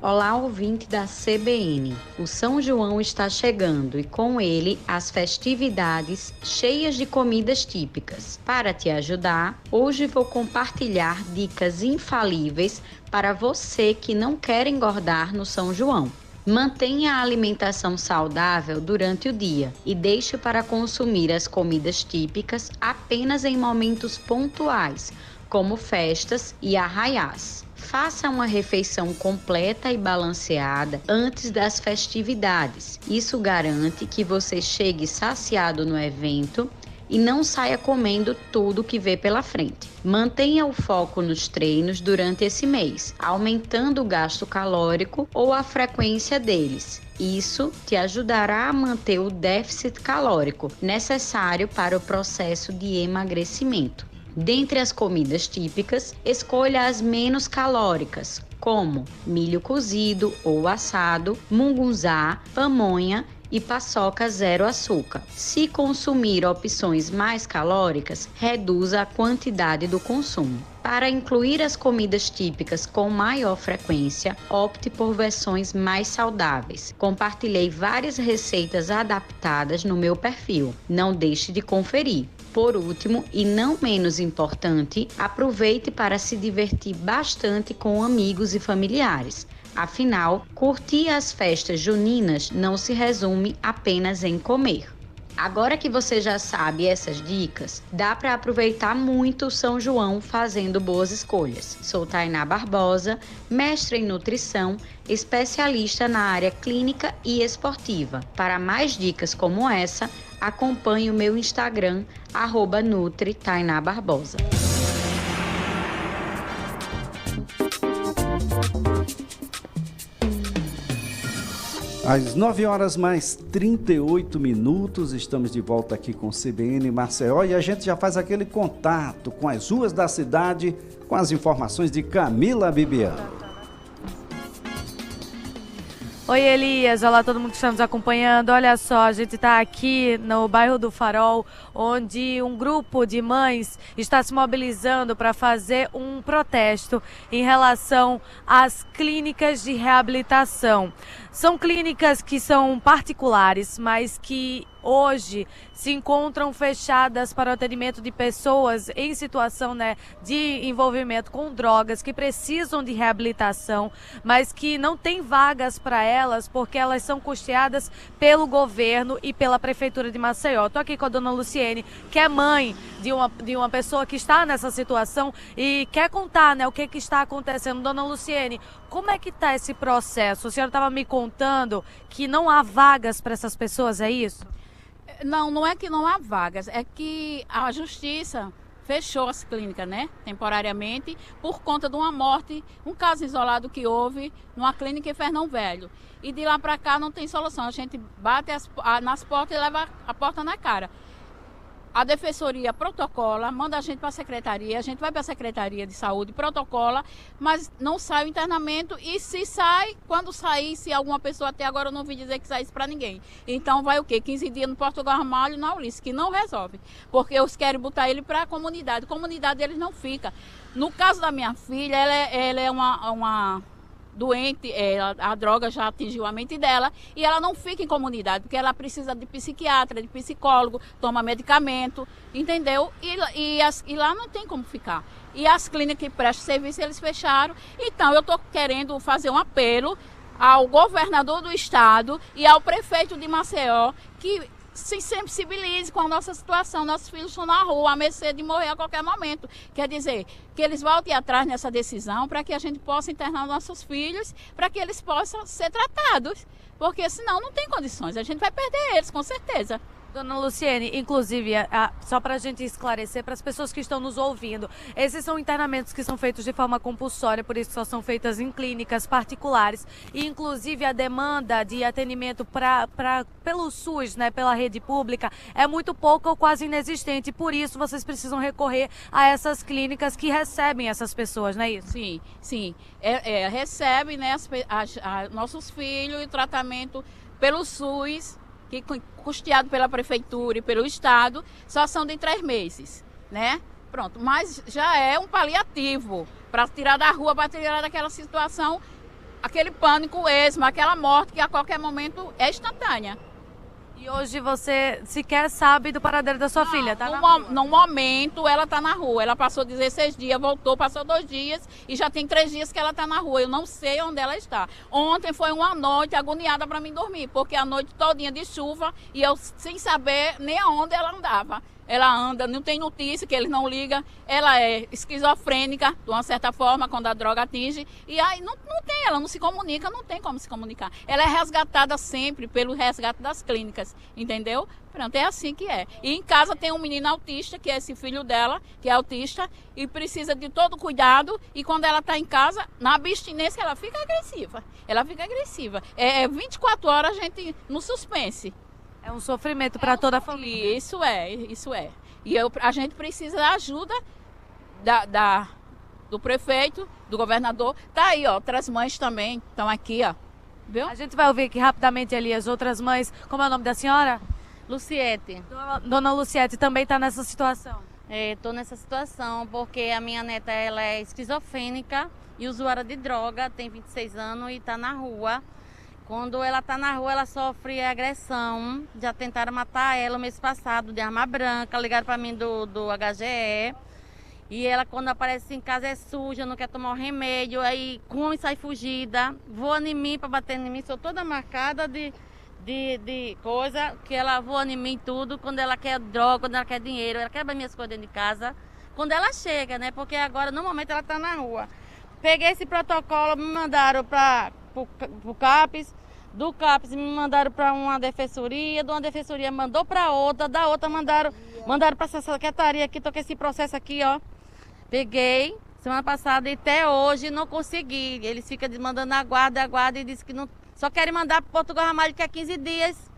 Olá, ouvinte da CBN. O São João está chegando e com ele as festividades cheias de comidas típicas. Para te ajudar, hoje vou compartilhar dicas infalíveis para você que não quer engordar no São João. Mantenha a alimentação saudável durante o dia e deixe para consumir as comidas típicas apenas em momentos pontuais, como festas e arraiás. Faça uma refeição completa e balanceada antes das festividades. Isso garante que você chegue saciado no evento e não saia comendo tudo que vê pela frente. Mantenha o foco nos treinos durante esse mês, aumentando o gasto calórico ou a frequência deles. Isso te ajudará a manter o déficit calórico necessário para o processo de emagrecimento. Dentre as comidas típicas, escolha as menos calóricas, como milho cozido ou assado, mungunzá, pamonha e paçoca zero açúcar. Se consumir opções mais calóricas, reduza a quantidade do consumo. Para incluir as comidas típicas com maior frequência, opte por versões mais saudáveis. Compartilhei várias receitas adaptadas no meu perfil. Não deixe de conferir. Por último, e não menos importante, aproveite para se divertir bastante com amigos e familiares. Afinal, curtir as festas juninas não se resume apenas em comer. Agora que você já sabe essas dicas, dá para aproveitar muito o São João fazendo boas escolhas. Sou Tainá Barbosa, mestre em nutrição, especialista na área clínica e esportiva. Para mais dicas como essa, acompanhe o meu Instagram, @NutriTainaBarbosa. Às 9h mais 38, estamos de volta aqui com o CBN Maceió e a gente já faz aquele contato com as ruas da cidade com as informações de Camila Bibiano. Oi, Elias. Olá, todo mundo que está nos acompanhando. Olha só, a gente está aqui no bairro do Farol, onde um grupo de mães está se mobilizando para fazer um protesto em relação às clínicas de reabilitação. São clínicas que são particulares, mas que hoje se encontram fechadas para o atendimento de pessoas em situação, de envolvimento com drogas, que precisam de reabilitação, mas que não tem vagas para elas porque elas são custeadas pelo governo e pela Prefeitura de Maceió. Estou aqui com a dona Luciene, que é mãe de uma pessoa que está nessa situação e quer contar o que está acontecendo. Dona Luciene, como é que está esse processo? A senhora estava me contando que não há vagas para essas pessoas, é isso? Não é que não há vagas, é que a justiça fechou as clínicas, temporariamente, por conta de uma morte, um caso isolado que houve numa clínica em Fernão Velho. E de lá para cá não tem solução, a gente bate nas portas e leva a porta na cara. A defensoria protocola, manda a gente para a secretaria, a gente vai para a Secretaria de Saúde, protocola, mas não sai o internamento e se sai, quando sair, se alguma pessoa até agora eu não ouvi dizer que saísse para ninguém. Então vai o quê? 15 dias no Portugal Ramalho e na Ulisses, que não resolve, porque eles querem botar ele para a comunidade eles não ficam. No caso da minha filha, ela é uma doente, a droga já atingiu a mente dela e ela não fica em comunidade, porque ela precisa de psiquiatra, de psicólogo, toma medicamento, entendeu? E lá não tem como ficar. E as clínicas que prestam serviço, eles fecharam. Então eu estou querendo fazer um apelo ao governador do estado e ao prefeito de Maceió que se sensibilize com a nossa situação. Nossos filhos estão na rua, à mercê de morrer a qualquer momento. Quer dizer, que eles voltem atrás nessa decisão para que a gente possa internar nossos filhos, para que eles possam ser tratados. Porque senão não tem condições, a gente vai perder eles, com certeza. Dona Luciene, inclusive, só para a gente esclarecer para as pessoas que estão nos ouvindo, esses são internamentos que são feitos de forma compulsória, por isso só são feitas em clínicas particulares. E, inclusive, a demanda de atendimento pelo SUS, né, pela rede pública, é muito pouca ou quase inexistente. Por isso, vocês precisam recorrer a essas clínicas que recebem essas pessoas, não é isso? Sim, sim. Recebe, né, nossos filhos, o tratamento pelo SUS, que custeado pela prefeitura e pelo estado, só são de 3 meses, né? Pronto, mas já é um paliativo para tirar da rua, para tirar daquela situação, aquele pânico, esmo, aquela morte que a qualquer momento é instantânea. E hoje você sequer sabe do paradeiro da sua filha, tá? No momento ela tá na rua, ela passou 16 dias, voltou, passou 2 dias e já tem 3 dias que ela tá na rua. Eu não sei onde ela está. Ontem foi uma noite agoniada para mim dormir, porque a noite todinha de chuva e eu sem saber nem aonde ela andava. Ela anda, não tem notícia, que eles não ligam. Ela é esquizofrênica, de uma certa forma, quando a droga atinge. E aí não tem, ela não se comunica, não tem como se comunicar. Ela é resgatada sempre pelo resgate das clínicas, entendeu? Pronto, é assim que é. E em casa tem um menino autista, que é esse filho dela, que é autista, e precisa de todo cuidado. E quando ela está em casa, na abstinência, ela fica agressiva. Ela fica agressiva. 24 horas a gente no suspense. É um sofrimento para toda a família. Isso é. E a gente precisa da ajuda do prefeito, do governador. Tá aí, ó, outras mães também estão aqui, ó. Viu? A gente vai ouvir aqui rapidamente ali as outras mães. Como é o nome da senhora? Luciete. Dona Luciete também está nessa situação? Estou nessa situação porque a minha neta ela é esquizofrênica e usuária de droga, tem 26 anos e está na rua. Quando ela está na rua, ela sofre agressão. Já tentaram matar ela o mês passado, de arma branca. Ligaram para mim do HGE. E ela, quando aparece em casa, é suja, não quer tomar o remédio. Aí come e sai fugida. Voa em mim para bater em mim. Sou toda marcada de coisa. Que ela voa em mim tudo. Quando ela quer droga, quando ela quer dinheiro. Ela quebra minhas coisas dentro de casa. Quando ela chega, né? Porque agora, no momento, ela está na rua. Peguei esse protocolo, me mandaram para o CAPES. Do CAPES me mandaram para uma defensoria, de uma defensoria mandou para outra, da outra mandaram para essa secretaria aqui, tô com esse processo aqui, ó. Peguei semana passada e até hoje não consegui. Eles ficam mandando aguarda e dizem que não, só querem mandar para Portugal Ramalho que é 15 dias.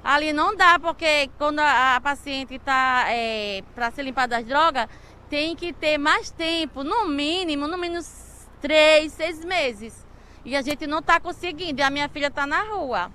Ali não dá, porque quando a paciente está para se limpar das drogas, tem que ter mais tempo, no mínimo 3, 6 meses. E a gente não está conseguindo, e a minha filha está na rua.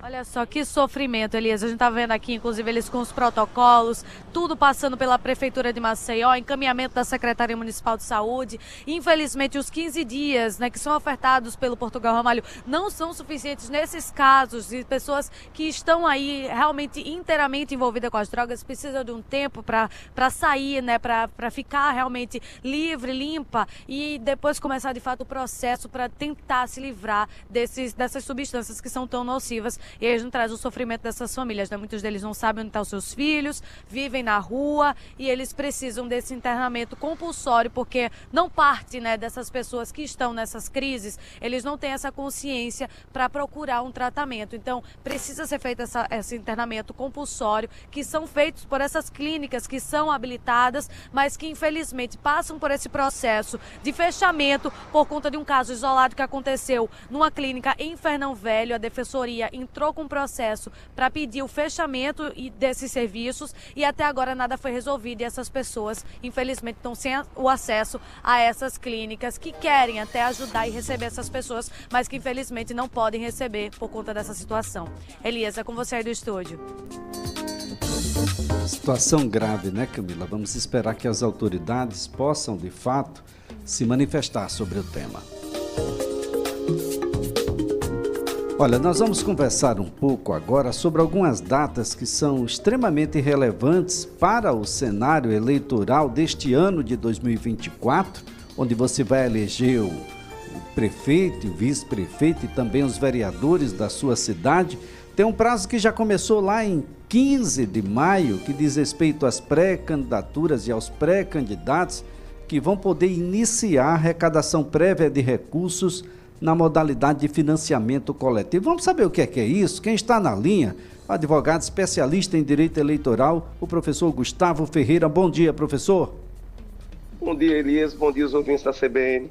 Olha só que sofrimento, Elias. A gente está vendo aqui, inclusive, eles com os protocolos, tudo passando pela Prefeitura de Maceió, encaminhamento da Secretaria Municipal de Saúde. Infelizmente, os 15 dias, né, que são ofertados pelo Portugal Ramalho não são suficientes nesses casos de pessoas que estão aí realmente inteiramente envolvidas com as drogas, precisam de um tempo para sair, né, para ficar realmente livre, limpa e depois começar de fato o processo para tentar se livrar dessas substâncias que são tão nocivas. E aí a gente traz o sofrimento dessas famílias, né? Muitos deles não sabem onde estão os seus filhos, vivem na rua e eles precisam desse internamento compulsório, porque não parte, né, dessas pessoas que estão nessas crises, eles não têm essa consciência para procurar um tratamento. Então, precisa ser feito esse internamento compulsório, que são feitos por essas clínicas que são habilitadas, mas que infelizmente passam por esse processo de fechamento por conta de um caso isolado que aconteceu numa clínica em Fernão Velho. A defensoria entrou com um processo para pedir o fechamento desses serviços e até agora nada foi resolvido e essas pessoas, infelizmente, estão sem o acesso a essas clínicas que querem até ajudar e receber essas pessoas, mas que infelizmente não podem receber por conta dessa situação. Elias, é com você aí do estúdio. Situação grave, né, Camila? Vamos esperar que as autoridades possam, de fato, se manifestar sobre o tema. Olha, nós vamos conversar um pouco agora sobre algumas datas que são extremamente relevantes para o cenário eleitoral deste ano de 2024, onde você vai eleger o prefeito, vice-prefeito e também os vereadores da sua cidade. Tem um prazo que já começou lá em 15 de maio, que diz respeito às pré-candidaturas e aos pré-candidatos que vão poder iniciar a arrecadação prévia de recursos na modalidade de financiamento coletivo. Vamos saber o que é isso? Quem está na linha, advogado especialista em direito eleitoral, o professor Gustavo Ferreira. Bom dia, professor. Bom dia, Elias. Bom dia, os ouvintes da CBN.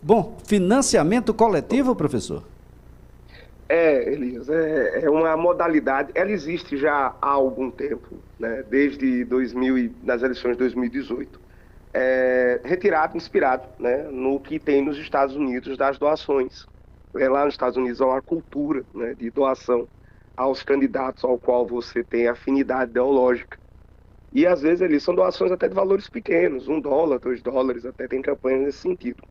Bom, financiamento coletivo, professor? Elias, é uma modalidade, ela existe já há algum tempo, né? Desde nas eleições de 2018. Retirado, inspirado, né, no que tem nos Estados Unidos das doações. Lá nos Estados Unidos há uma cultura, né, de doação aos candidatos ao qual você tem afinidade ideológica. E às vezes eles são doações até de valores pequenos, $1, $2, até tem campanhas nesse sentido.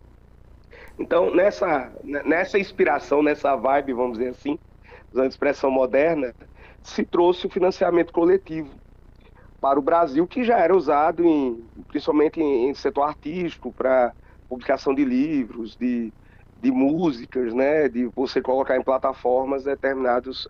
Então, nessa inspiração, nessa vibe, vamos dizer assim, usando a expressão moderna, se trouxe o financiamento coletivo para o Brasil, que já era usado principalmente em setor artístico, para publicação de livros, de músicas, né, de você colocar em plataformas determinadas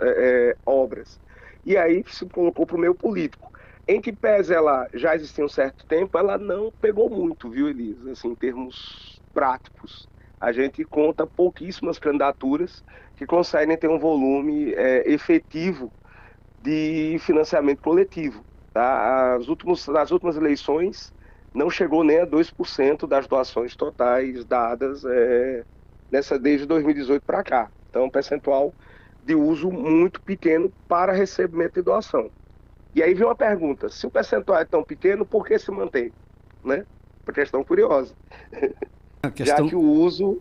obras. E aí se colocou para o meio político. Em que pese ela já existia um certo tempo, ela não pegou muito, viu, Elisa, assim, em termos práticos. A gente conta pouquíssimas candidaturas que conseguem ter um volume efetivo de financiamento coletivo. Tá? Nas últimas eleições, não chegou nem a 2% das doações totais dadas desde 2018 para cá. Então, um percentual de uso muito pequeno para recebimento de doação. E aí vem uma pergunta: se o percentual é tão pequeno, por que se mantém? Né? Uma questão curiosa. Já que o uso...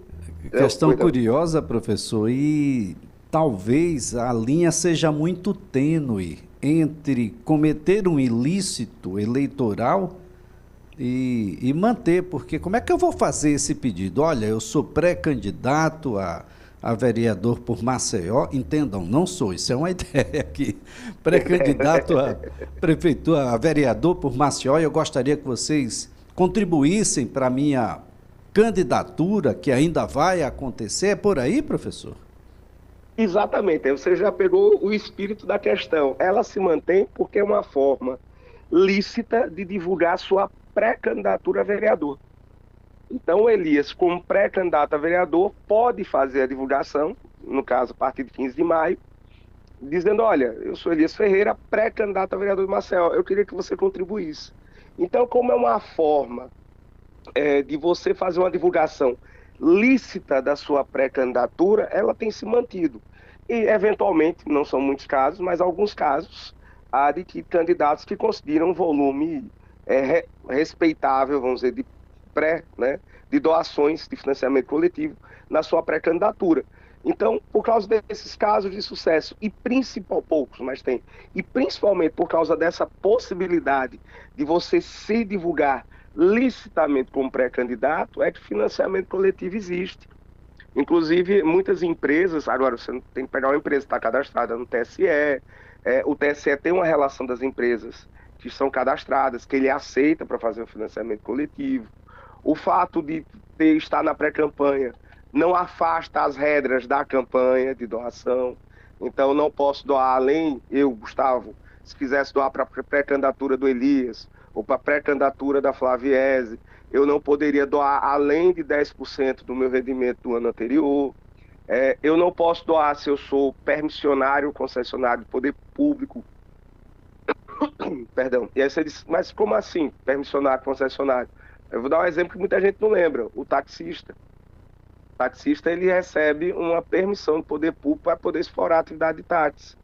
Questão curiosa, professor, e talvez a linha seja muito tênue entre cometer um ilícito eleitoral e manter, porque como é que eu vou fazer esse pedido? Olha, eu sou pré-candidato a vereador por Maceió, entendam, não sou, isso é uma ideia aqui, pré-candidato a prefeitura, a vereador por Maceió, e eu gostaria que vocês contribuíssem para a minha candidatura, que ainda vai acontecer. É por aí, professor? Exatamente, você já pegou o espírito da questão. Ela se mantém porque é uma forma lícita de divulgar sua pré-candidatura a vereador. Então, Elias, como pré-candidato a vereador, pode fazer a divulgação, no caso, a partir de 15 de maio, dizendo: olha, eu sou Elias Ferreira, pré-candidato a vereador de Maceió, eu queria que você contribuísse. Então, como é uma forma de você fazer uma divulgação lícita da sua pré-candidatura, ela tem se mantido. E, eventualmente, não são muitos casos, mas alguns casos, há de que candidatos que conseguiram um volume respeitável, vamos dizer, de doações de financiamento coletivo na sua pré-candidatura. Então, por causa desses casos de sucesso, poucos, mas tem, e principalmente por causa dessa possibilidade de você se divulgar licitamente como pré-candidato, é que financiamento coletivo existe. Inclusive, muitas empresas, agora você tem que pegar uma empresa que está cadastrada no TSE, o TSE tem uma relação das empresas que são cadastradas, que ele aceita para fazer o financiamento coletivo. O fato de estar na pré-campanha não afasta as regras da campanha de doação. Então, não posso doar além, eu, Gustavo, se quisesse doar para a pré-candidatura do Elias, ou para a pré-candidatura da Flaviese, eu não poderia doar além de 10% do meu rendimento do ano anterior. Eu não posso doar se eu sou permissionário, concessionário do poder público. Perdão. E aí você diz: mas como assim, permissionário, concessionário? Eu vou dar um exemplo que muita gente não lembra: o taxista. O taxista, ele recebe uma permissão do poder público para poder explorar a atividade de táxi.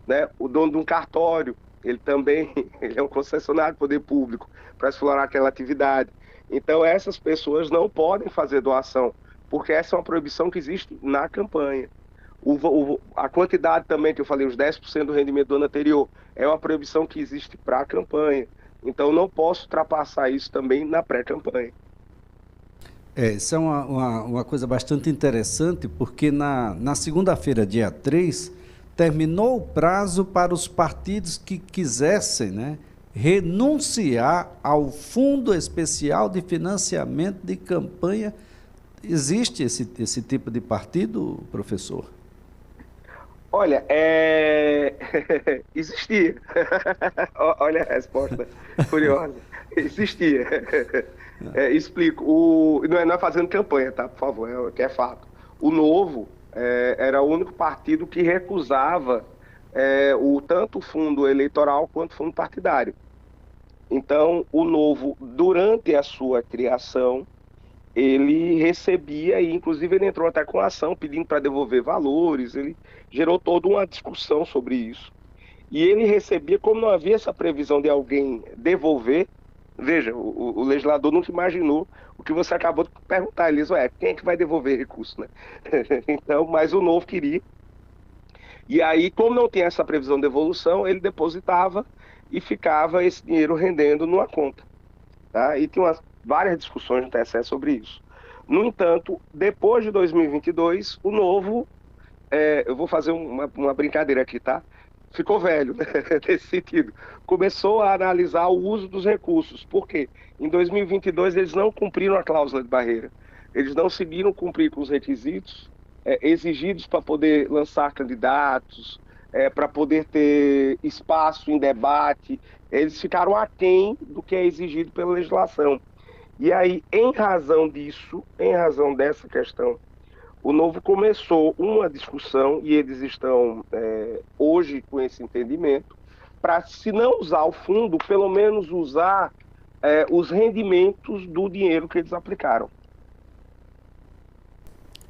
Né? O dono de um cartório, ele também é um concessionário do poder público para explorar aquela atividade. Então, essas pessoas não podem fazer doação, porque essa é uma proibição que existe na campanha. A quantidade também que eu falei, os 10% do rendimento do ano anterior, é uma proibição que existe para a campanha. Então, não posso ultrapassar isso também na pré-campanha. Isso é uma coisa bastante interessante, porque na segunda-feira, dia 3, terminou o prazo para os partidos que quisessem, né, renunciar ao Fundo Especial de Financiamento de Campanha Existe esse tipo de partido, professor? Olha, existia. Olha a resposta curiosa. Existia. Explico. Não é fazendo campanha, tá? Por favor, que é fato. O Novo era o único partido que recusava tanto o fundo eleitoral quanto o fundo partidário. Então, o Novo, durante a sua criação, ele recebia, e inclusive ele entrou até com ação pedindo para devolver valores, ele gerou toda uma discussão sobre isso. E ele recebia, como não havia essa previsão de alguém devolver, veja, o legislador nunca imaginou o que você acabou de perguntar, ele disse, quem é que vai devolver recurso, né? Então, mas o Novo queria. E aí, como não tinha essa previsão de devolução, ele depositava e ficava esse dinheiro rendendo numa conta. Tá? E tinha várias discussões no TSE sobre isso. No entanto, depois de 2022, o Novo, eu vou fazer uma brincadeira aqui, tá? Ficou velho, né? Nesse sentido. Começou a analisar o uso dos recursos. Por quê? Em 2022, eles não cumpriram a cláusula de barreira. Eles não seguiram cumprir com os requisitos exigidos para poder lançar candidatos, para poder ter espaço em debate. Eles ficaram aquém do que é exigido pela legislação. E aí, em razão disso, em razão dessa questão, o Novo começou uma discussão, e eles estão hoje com esse entendimento, para, se não usar o fundo, pelo menos usar os rendimentos do dinheiro que eles aplicaram.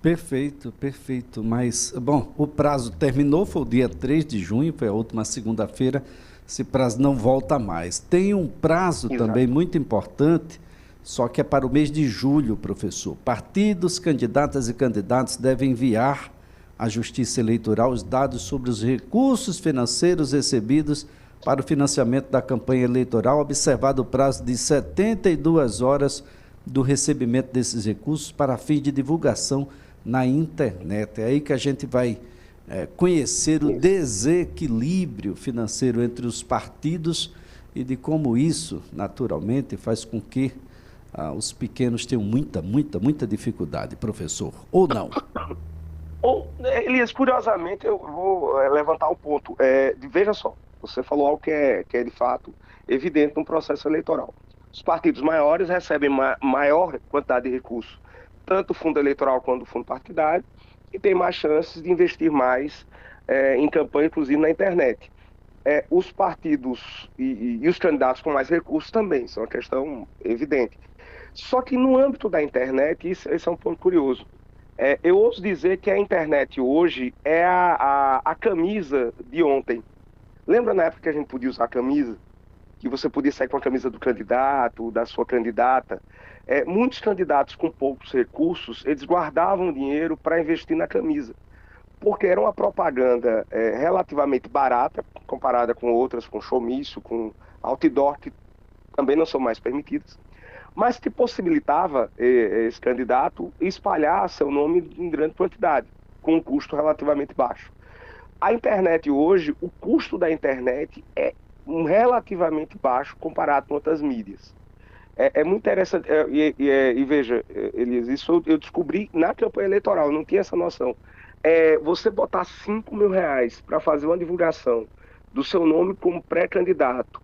Perfeito, perfeito. Mas, bom, o prazo terminou, foi o dia 3 de junho, foi a última segunda-feira, esse prazo não volta mais. Tem um prazo também muito importante, só que é para o mês de julho, professor. Partidos, candidatas e candidatos devem enviar à Justiça Eleitoral os dados sobre os recursos financeiros recebidos para o financiamento da campanha eleitoral, observado o prazo de 72 horas do recebimento desses recursos para fim de divulgação na internet. É aí que a gente vai conhecer o desequilíbrio financeiro entre os partidos e de como isso, naturalmente, faz com que os pequenos tenham muita dificuldade, professor, ou não? Elias, curiosamente, eu vou levantar um ponto. Veja só, você falou algo que é de fato evidente no processo eleitoral. Os partidos maiores recebem maior quantidade de recursos, tanto o fundo eleitoral quanto o fundo partidário, e tem mais chances de investir mais em campanha, inclusive na internet. Os partidos e os candidatos com mais recursos também, isso é uma questão evidente. Só que no âmbito da internet, esse é um ponto curioso. Eu ouso dizer que a internet hoje é a camisa de ontem. Lembra na época que a gente podia usar camisa? Que você podia sair com a camisa do candidato, da sua candidata? Muitos candidatos com poucos recursos, eles guardavam dinheiro para investir na camisa. Porque era uma propaganda relativamente barata, comparada com outras, com showmício, com outdoor, que também não são mais permitidas, mas que possibilitava esse candidato espalhar seu nome em grande quantidade, com um custo relativamente baixo. A internet hoje, o custo da internet é relativamente baixo comparado com outras mídias. É muito interessante, e veja, Elias, isso eu descobri na campanha eleitoral, eu não tinha essa noção. Você botar R$5.000 para fazer uma divulgação do seu nome como pré-candidato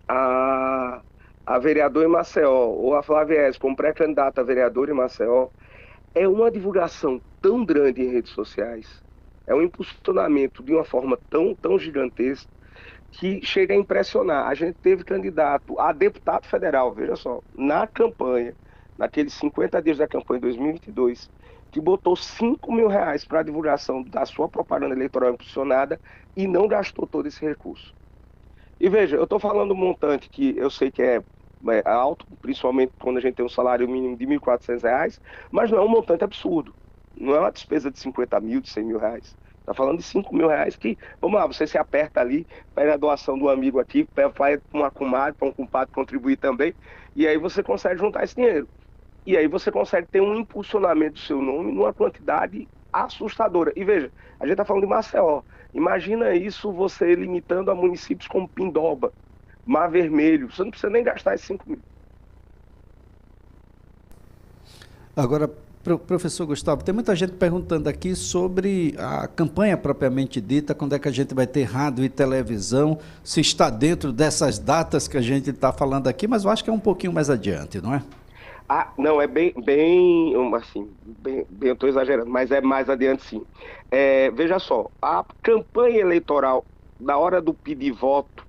a vereador em Maceió, ou a Flávia como pré-candidata a vereador em Maceió, é uma divulgação tão grande em redes sociais, é um impulsionamento de uma forma tão gigantesca, que chega a impressionar. A gente teve candidato a deputado federal, veja só, na campanha, naqueles 50 dias da campanha de 2022, que botou R$5.000 para a divulgação da sua propaganda eleitoral impulsionada e não gastou todo esse recurso. E veja, eu estou falando um montante que eu sei que é alto, principalmente quando a gente tem um salário mínimo de R$1.400, mas não é um montante absurdo. Não é uma despesa de 50 mil, de 100 mil reais. Está falando de R$5.000 que, vamos lá, você se aperta ali, pega a doação do amigo aqui, vai para uma comadre, para um compadre contribuir também, e aí você consegue juntar esse dinheiro. E aí você consegue ter um impulsionamento do seu nome numa quantidade assustadora. E veja, a gente está falando de Maceió. Imagina isso você limitando a municípios como Pindoba, Mar Vermelho. Você não precisa nem gastar esses 5 mil. Agora, Professor Gustavo, tem muita gente perguntando aqui sobre a campanha propriamente dita, quando é que a gente vai ter rádio e televisão, se está dentro dessas datas que a gente está falando aqui, mas eu acho que é um pouquinho mais adiante, não é? Não, é bem, assim, eu estou exagerando, mas é mais adiante sim. Veja só, a campanha eleitoral, na hora do pedir voto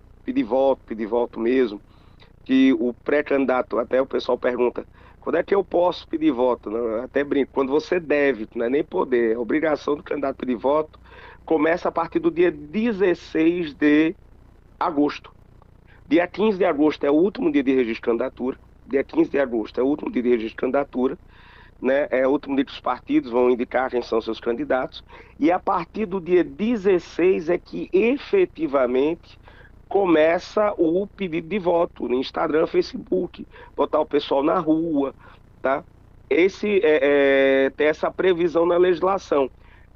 mesmo, que o pré-candidato, até o pessoal pergunta, quando é que eu posso pedir voto? Não, até brinco, quando você deve, não é nem poder, é obrigação do candidato pedir voto, começa a partir do dia 16 de agosto. Dia 15 de agosto é o último dia de registro de candidatura. Dia 15 de agosto é o último dia de registro de candidatura, né? É o último dia que os partidos vão indicar quem são seus candidatos. E a partir do dia 16 é que efetivamente começa o pedido de voto no Instagram, Facebook, botar o pessoal na rua, tá? Tem essa previsão na legislação.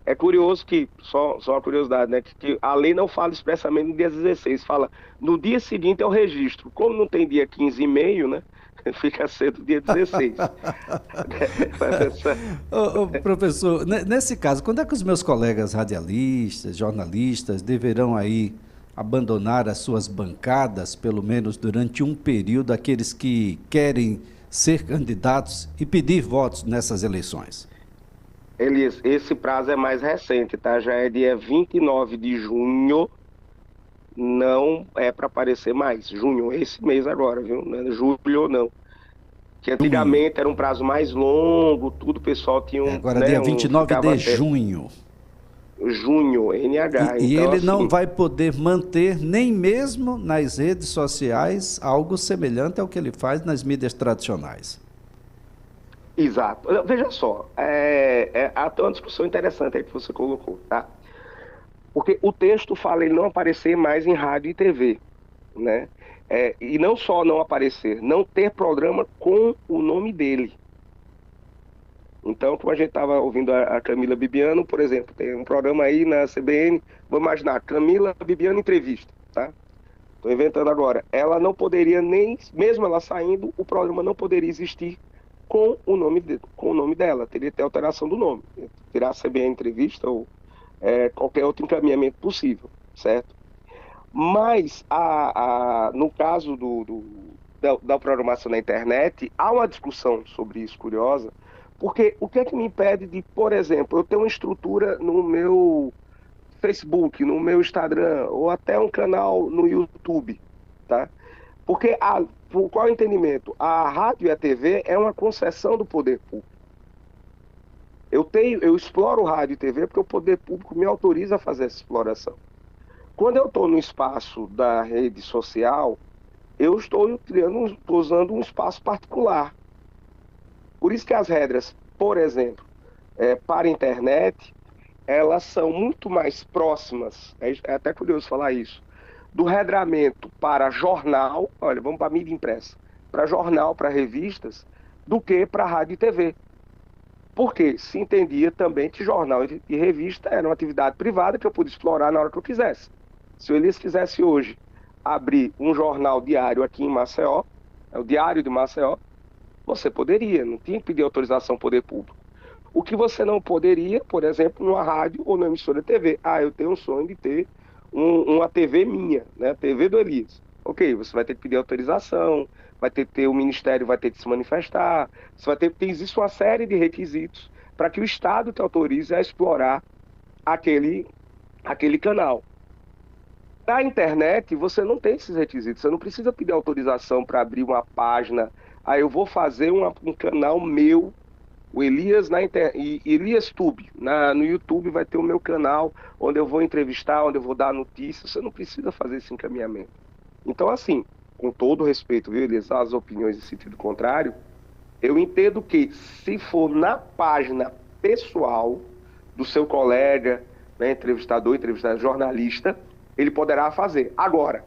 É curioso que, só uma curiosidade, né? Que a lei não fala expressamente no dia 16, fala no dia seguinte é o registro. Como não tem dia 15 e meio, né? Fica cedo dia 16. Professor, nesse caso, quando é que os meus colegas radialistas, jornalistas, deverão aí abandonar as suas bancadas, pelo menos durante um período, aqueles que querem ser candidatos e pedir votos nessas eleições? Elias, esse prazo é mais recente, tá? Já é dia 29 de junho, não é para aparecer mais. Junho, esse mês agora, viu? Não é julho, não. Que antigamente era um prazo mais longo, tudo, o pessoal tinha um... Agora, né, dia 29 de junho. Junho, NH. E então, ele assim, não vai poder manter, nem mesmo nas redes sociais, algo semelhante ao que ele faz nas mídias tradicionais. Exato. Veja só, até uma discussão interessante aí que você colocou, tá? Porque o texto fala ele não aparecer mais em rádio e TV, né? E não só não aparecer, não ter programa com o nome dele. Então, como a gente estava ouvindo a Camila Bibiano, por exemplo, tem um programa aí na CBN, vamos imaginar, Camila Bibiano Entrevista, tá? Estou inventando agora. Ela não poderia nem, mesmo ela saindo, o programa não poderia existir com o nome dela, teria que ter alteração do nome, tirar a CBN Entrevista ou qualquer outro encaminhamento possível, certo? Mas, no caso da programação na internet, há uma discussão sobre isso curiosa, porque o que é que me impede de, por exemplo, eu ter uma estrutura no meu Facebook, no meu Instagram, ou até um canal no YouTube, tá? Porque, por qual entendimento? A rádio e a TV é uma concessão do poder público. Eu exploro rádio e TV porque o poder público me autoriza a fazer essa exploração. Quando eu estou no espaço da rede social, eu estou usando um espaço particular. Por isso que as regras, por exemplo, para a internet, elas são muito mais próximas, é até curioso falar isso, do regramento para jornal, olha, vamos para a mídia impressa, para jornal, para revistas, do que para rádio e TV. Porque se entendia também que jornal e revista era uma atividade privada que eu podia explorar na hora que eu quisesse. Se o Elias quisesse hoje abrir um jornal diário aqui em Maceió, o Diário de Maceió, você poderia, não tinha que pedir autorização ao poder público. O que você não poderia, por exemplo, numa rádio ou numa emissora de TV. Eu tenho um sonho de ter uma TV minha, né? A TV do Elias. Ok, você vai ter que pedir autorização, vai ter que ter o Ministério, vai ter que se manifestar, você vai ter que existe uma série de requisitos para que o Estado te autorize a explorar aquele canal. Na internet, você não tem esses requisitos, você não precisa pedir autorização para abrir uma página. Eu vou fazer um canal meu, o Elias Elias Tube, no YouTube vai ter o meu canal, onde eu vou entrevistar, onde eu vou dar notícias, você não precisa fazer esse encaminhamento. Então, assim, com todo respeito, viu, Elias, às opiniões em sentido contrário, eu entendo que se for na página pessoal do seu colega, né, entrevistador, jornalista, ele poderá fazer. Agora,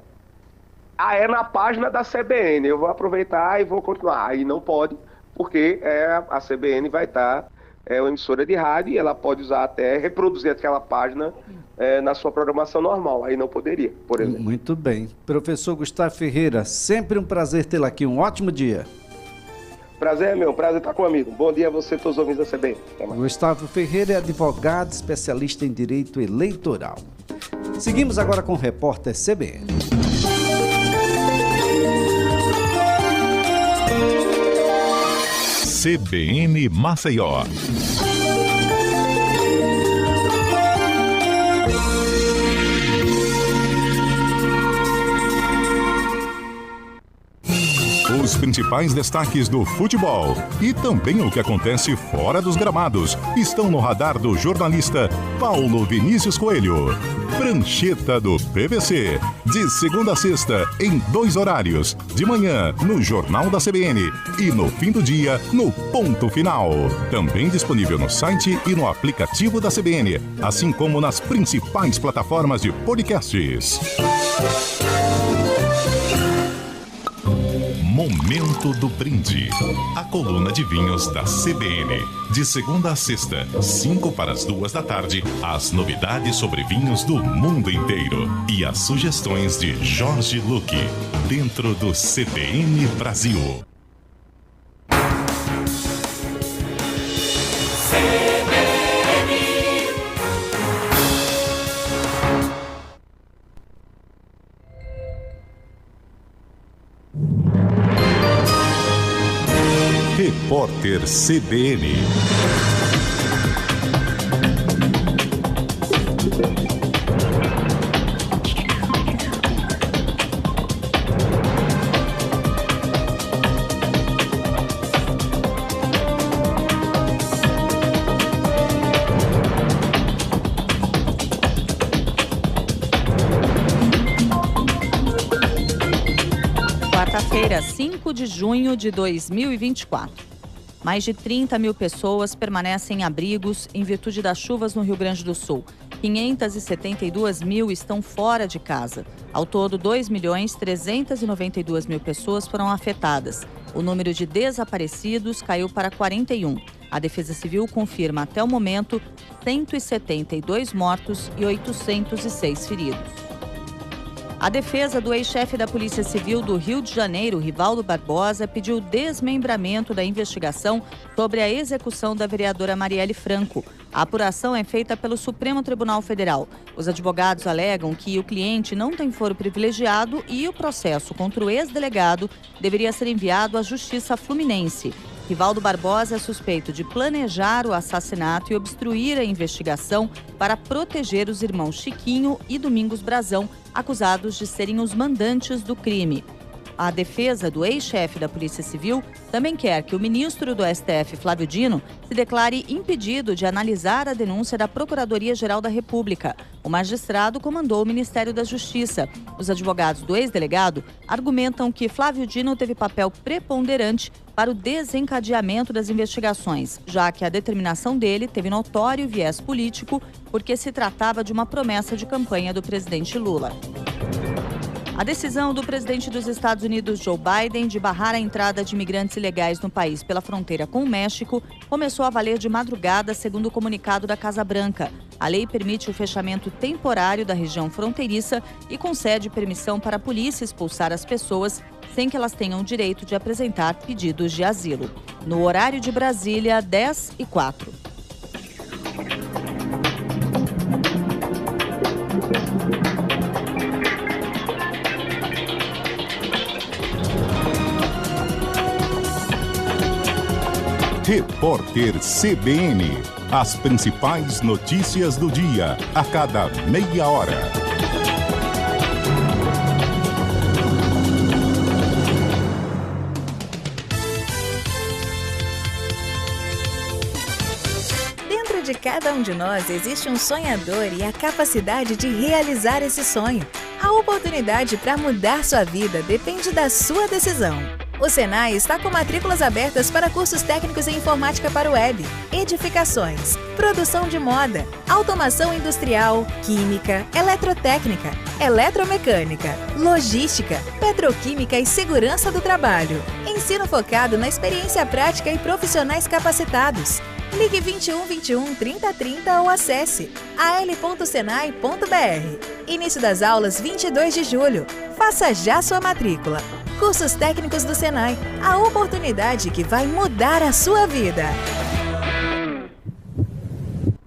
é na página da CBN, eu vou aproveitar e vou continuar. Aí não pode, porque a CBN vai estar, uma emissora de rádio, e ela pode usar até, reproduzir aquela página na sua programação normal. Aí não poderia, por exemplo. Muito bem. Professor Gustavo Ferreira, sempre um prazer tê-lo aqui. Um ótimo dia. Prazer, meu. Prazer estar com o amigo. Bom dia a você, todos os ouvintes da CBN. Gustavo Ferreira é advogado, especialista em direito eleitoral. Seguimos agora com o repórter CBN. CBN Maceió. Os principais destaques do futebol e também o que acontece fora dos gramados estão no radar do jornalista Paulo Vinícius Coelho. Prancheta do PVC, de segunda a sexta, em 2 horários, de manhã no Jornal da CBN e no fim do dia no Ponto Final. Também disponível no site e no aplicativo da CBN, assim como nas principais plataformas de podcasts. Momento do Brinde. A coluna de vinhos da CBN. De segunda a sexta, 5 para as 2 da tarde, as novidades sobre vinhos do mundo inteiro. E as sugestões de Jorge Luque, dentro do CBN Brasil. Repórter CBN. Quarta-feira, 5 de junho de 2024. Mais de 30 mil pessoas permanecem em abrigos em virtude das chuvas no Rio Grande do Sul. 572 mil estão fora de casa. Ao todo, 2.392.000 pessoas foram afetadas. O número de desaparecidos caiu para 41. A Defesa Civil confirma até o momento 172 mortos e 806 feridos. A defesa do ex-chefe da Polícia Civil do Rio de Janeiro, Rivaldo Barbosa, pediu desmembramento da investigação sobre a execução da vereadora Marielle Franco. A apuração é feita pelo Supremo Tribunal Federal. Os advogados alegam que o cliente não tem foro privilegiado e o processo contra o ex-delegado deveria ser enviado à Justiça Fluminense. Rivaldo Barbosa é suspeito de planejar o assassinato e obstruir a investigação para proteger os irmãos Chiquinho e Domingos Brazão, acusados de serem os mandantes do crime. A defesa do ex-chefe da Polícia Civil também quer que o ministro do STF, Flávio Dino, se declare impedido de analisar a denúncia da Procuradoria-Geral da República. O magistrado comandou o Ministério da Justiça. Os advogados do ex-delegado argumentam que Flávio Dino teve papel preponderante para o desencadeamento das investigações, já que a determinação dele teve notório viés político, porque se tratava de uma promessa de campanha do presidente Lula. A decisão do presidente dos Estados Unidos, Joe Biden, de barrar a entrada de imigrantes ilegais no país pela fronteira com o México começou a valer de madrugada, segundo o comunicado da Casa Branca. A lei permite o fechamento temporário da região fronteiriça e concede permissão para a polícia expulsar as pessoas sem que elas tenham o direito de apresentar pedidos de asilo. No horário de Brasília, 10h04. Repórter CBN. As principais notícias do dia, a cada meia hora. Dentro de cada um de nós existe um sonhador e a capacidade de realizar esse sonho. A oportunidade para mudar sua vida depende da sua decisão. O Senai está com matrículas abertas para cursos técnicos em informática para o web, edificações, produção de moda, automação industrial, química, eletrotécnica, eletromecânica, logística, petroquímica e segurança do trabalho. Ensino focado na experiência prática e profissionais capacitados. Ligue 21 21 30 30 ou acesse al.senai.br. Início das aulas 22 de julho. Faça já sua matrícula. Cursos técnicos do Senai, a oportunidade que vai mudar a sua vida.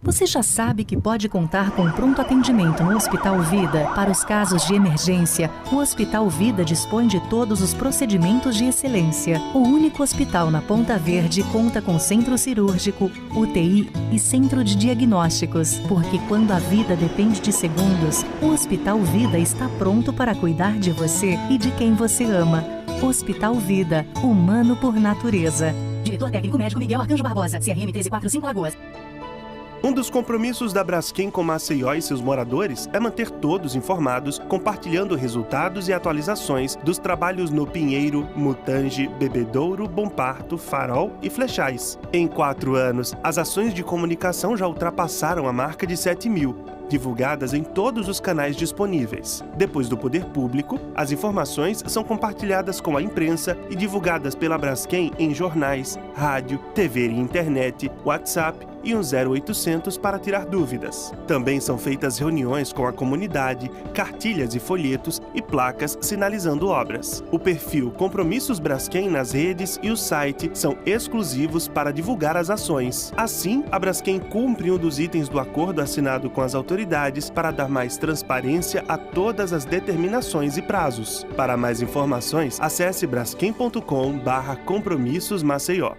Você já sabe que pode contar com pronto atendimento no Hospital Vida para os casos de emergência. O Hospital Vida dispõe de todos os procedimentos de excelência. O único hospital na Ponta Verde conta com centro cirúrgico, UTI e centro de diagnósticos. Porque quando a vida depende de segundos, o Hospital Vida está pronto para cuidar de você e de quem você ama. Hospital Vida, humano por natureza. Diretor técnico médico Miguel Arcanjo Barbosa, CRM 1345 Lagoas. Um dos compromissos da Braskem com Maceió e seus moradores é manter todos informados, compartilhando resultados e atualizações dos trabalhos no Pinheiro, Mutange, Bebedouro, Bom Parto, Farol e Flechais. Em 4 anos, as ações de comunicação já ultrapassaram a marca de 7.000, divulgadas em todos os canais disponíveis. Depois do poder público, as informações são compartilhadas com a imprensa e divulgadas pela Braskem em jornais, rádio, TV e internet, WhatsApp e um 0800 para tirar dúvidas. Também são feitas reuniões com a comunidade, cartilhas e folhetos e placas sinalizando obras. O perfil Compromissos Braskem nas redes e o site são exclusivos para divulgar as ações. Assim, a Braskem cumpre um dos itens do acordo assinado com as autoridades para dar mais transparência a todas as determinações e prazos. Para mais informações, acesse braskem.com/compromissos Maceió.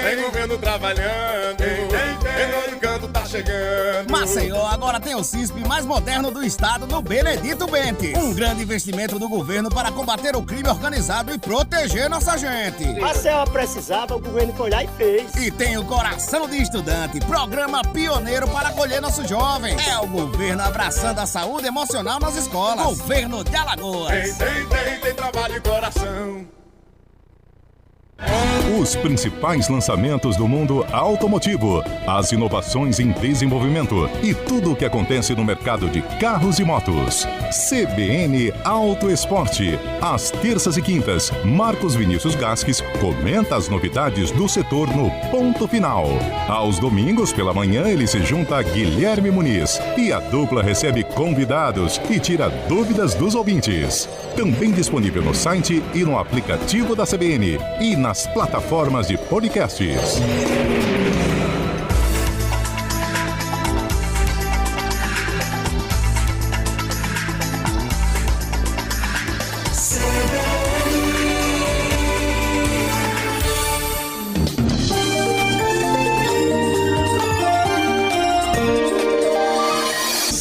Tem governo trabalhando, tem todo canto tá chegando. Maceió agora tem o CISP mais moderno do estado no Benedito Bentes. Um grande investimento do governo para combater o crime organizado e proteger nossa gente. Maceió precisava, o governo foi lá e fez. E tem o Coração de Estudante, programa pioneiro para acolher nossos jovens. É o governo abraçando a saúde emocional nas escolas. Governo de Alagoas. Tem trabalho e coração. Os principais lançamentos do mundo automotivo, as inovações em desenvolvimento e tudo o que acontece no mercado de carros e motos. CBN Auto Esporte. Às terças e quintas, Marcos Vinícius Gasques comenta as novidades do setor no Ponto Final. Aos domingos, pela manhã, ele se junta a Guilherme Muniz e a dupla recebe convidados e tira dúvidas dos ouvintes. Também disponível no site e no aplicativo da CBN e nas plataformas de podcasts.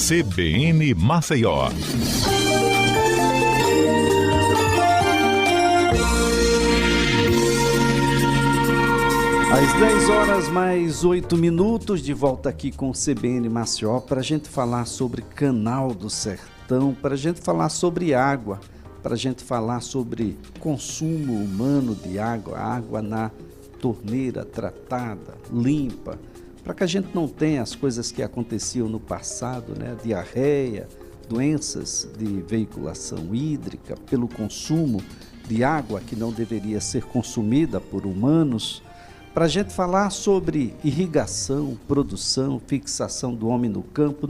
CBN Maceió. Às 10 horas mais 8 minutos, de volta aqui com o CBN Maceió, para a gente falar sobre Canal do Sertão, para a gente falar sobre água, para a gente falar sobre consumo humano de água, água na torneira tratada, limpa, para que a gente não tenha as coisas que aconteciam no passado, né? Diarreia, doenças de veiculação hídrica, pelo consumo de água que não deveria ser consumida por humanos, para a gente falar sobre irrigação, produção, fixação do homem no campo,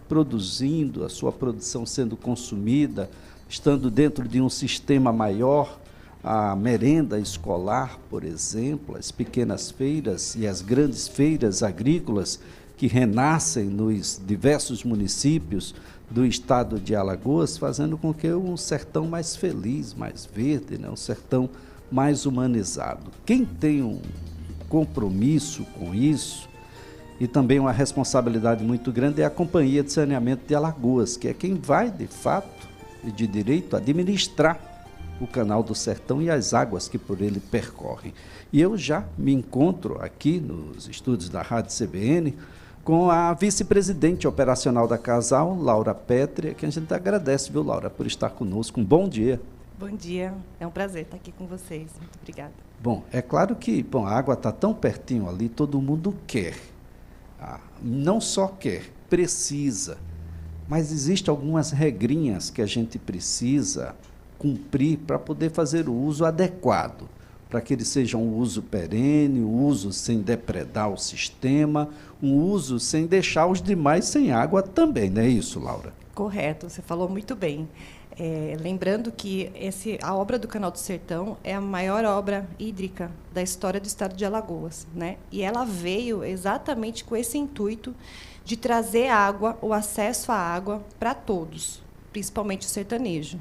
produzindo, a sua produção sendo consumida, estando dentro de um sistema maior, a merenda escolar, por exemplo, as pequenas feiras e as grandes feiras agrícolas que renascem nos diversos municípios do estado de Alagoas, fazendo com que um sertão mais feliz, mais verde, né? Um sertão mais humanizado. Quem tem um compromisso com isso e também uma responsabilidade muito grande é a Companhia de Saneamento de Alagoas, que é quem vai, de fato e de direito, administrar o Canal do Sertão e as águas que por ele percorrem. E eu já me encontro aqui nos estúdios da Rádio CBN com a vice-presidente operacional da Casal, Laura Pétria, que a gente agradece, viu, Laura, por estar conosco. Um bom dia. Bom dia, é um prazer estar aqui com vocês. Muito obrigada. Bom, é claro que a água está tão pertinho ali, todo mundo quer. Não só quer, precisa. Mas existem algumas regrinhas que a gente precisa cumprir para poder fazer o uso adequado, para que ele seja um uso perene, um uso sem depredar o sistema, um uso sem deixar os demais sem água também, não é isso, Laura? Correto, você falou muito bem. Lembrando que a obra do Canal do Sertão é a maior obra hídrica da história do estado de Alagoas, né? E ela veio exatamente com esse intuito de trazer água, o acesso à água para todos, principalmente o sertanejo.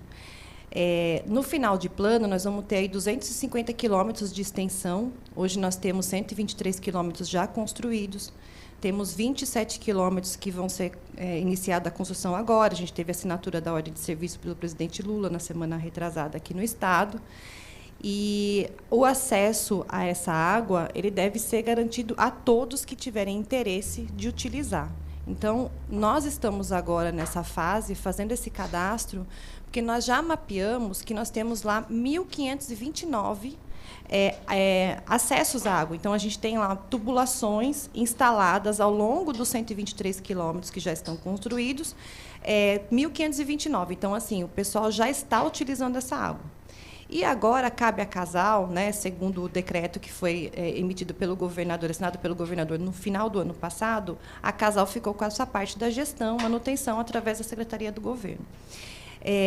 No final de plano, nós vamos ter aí 250 quilômetros de extensão. Hoje nós temos 123 quilômetros já construídos. Temos 27 quilômetros que vão ser iniciada a construção agora. A gente teve a assinatura da ordem de serviço pelo presidente Lula na semana retrasada aqui no estado. E o acesso a essa água, ele deve ser garantido a todos que tiverem interesse de utilizar. Então, nós estamos agora nessa fase, fazendo esse cadastro, porque nós já mapeamos que nós temos lá 1.529 acessos à água. Então, a gente tem lá tubulações instaladas ao longo dos 123 quilômetros que já estão construídos, 1.529. Então, assim, o pessoal já está utilizando essa água. E agora cabe à Casal, né, segundo o decreto que foi emitido pelo governador, assinado pelo governador no final do ano passado, a Casal ficou com essa parte da gestão, manutenção, através da Secretaria do Governo.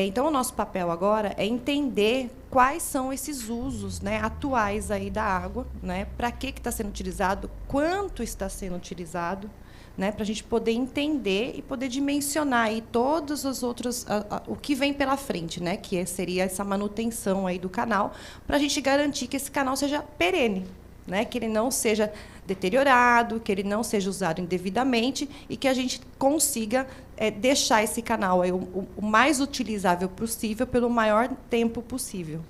Então, o nosso papel agora é entender quais são esses usos, né, atuais aí da água, né, para que está sendo utilizado, quanto está sendo utilizado, né, para a gente poder entender e poder dimensionar aí todos os outros, o que vem pela frente, né, que seria essa manutenção aí do canal, para a gente garantir que esse canal seja perene, né, que ele não seja deteriorado, que ele não seja usado indevidamente e que a gente consiga deixar esse canal aí o mais utilizável possível pelo maior tempo possível.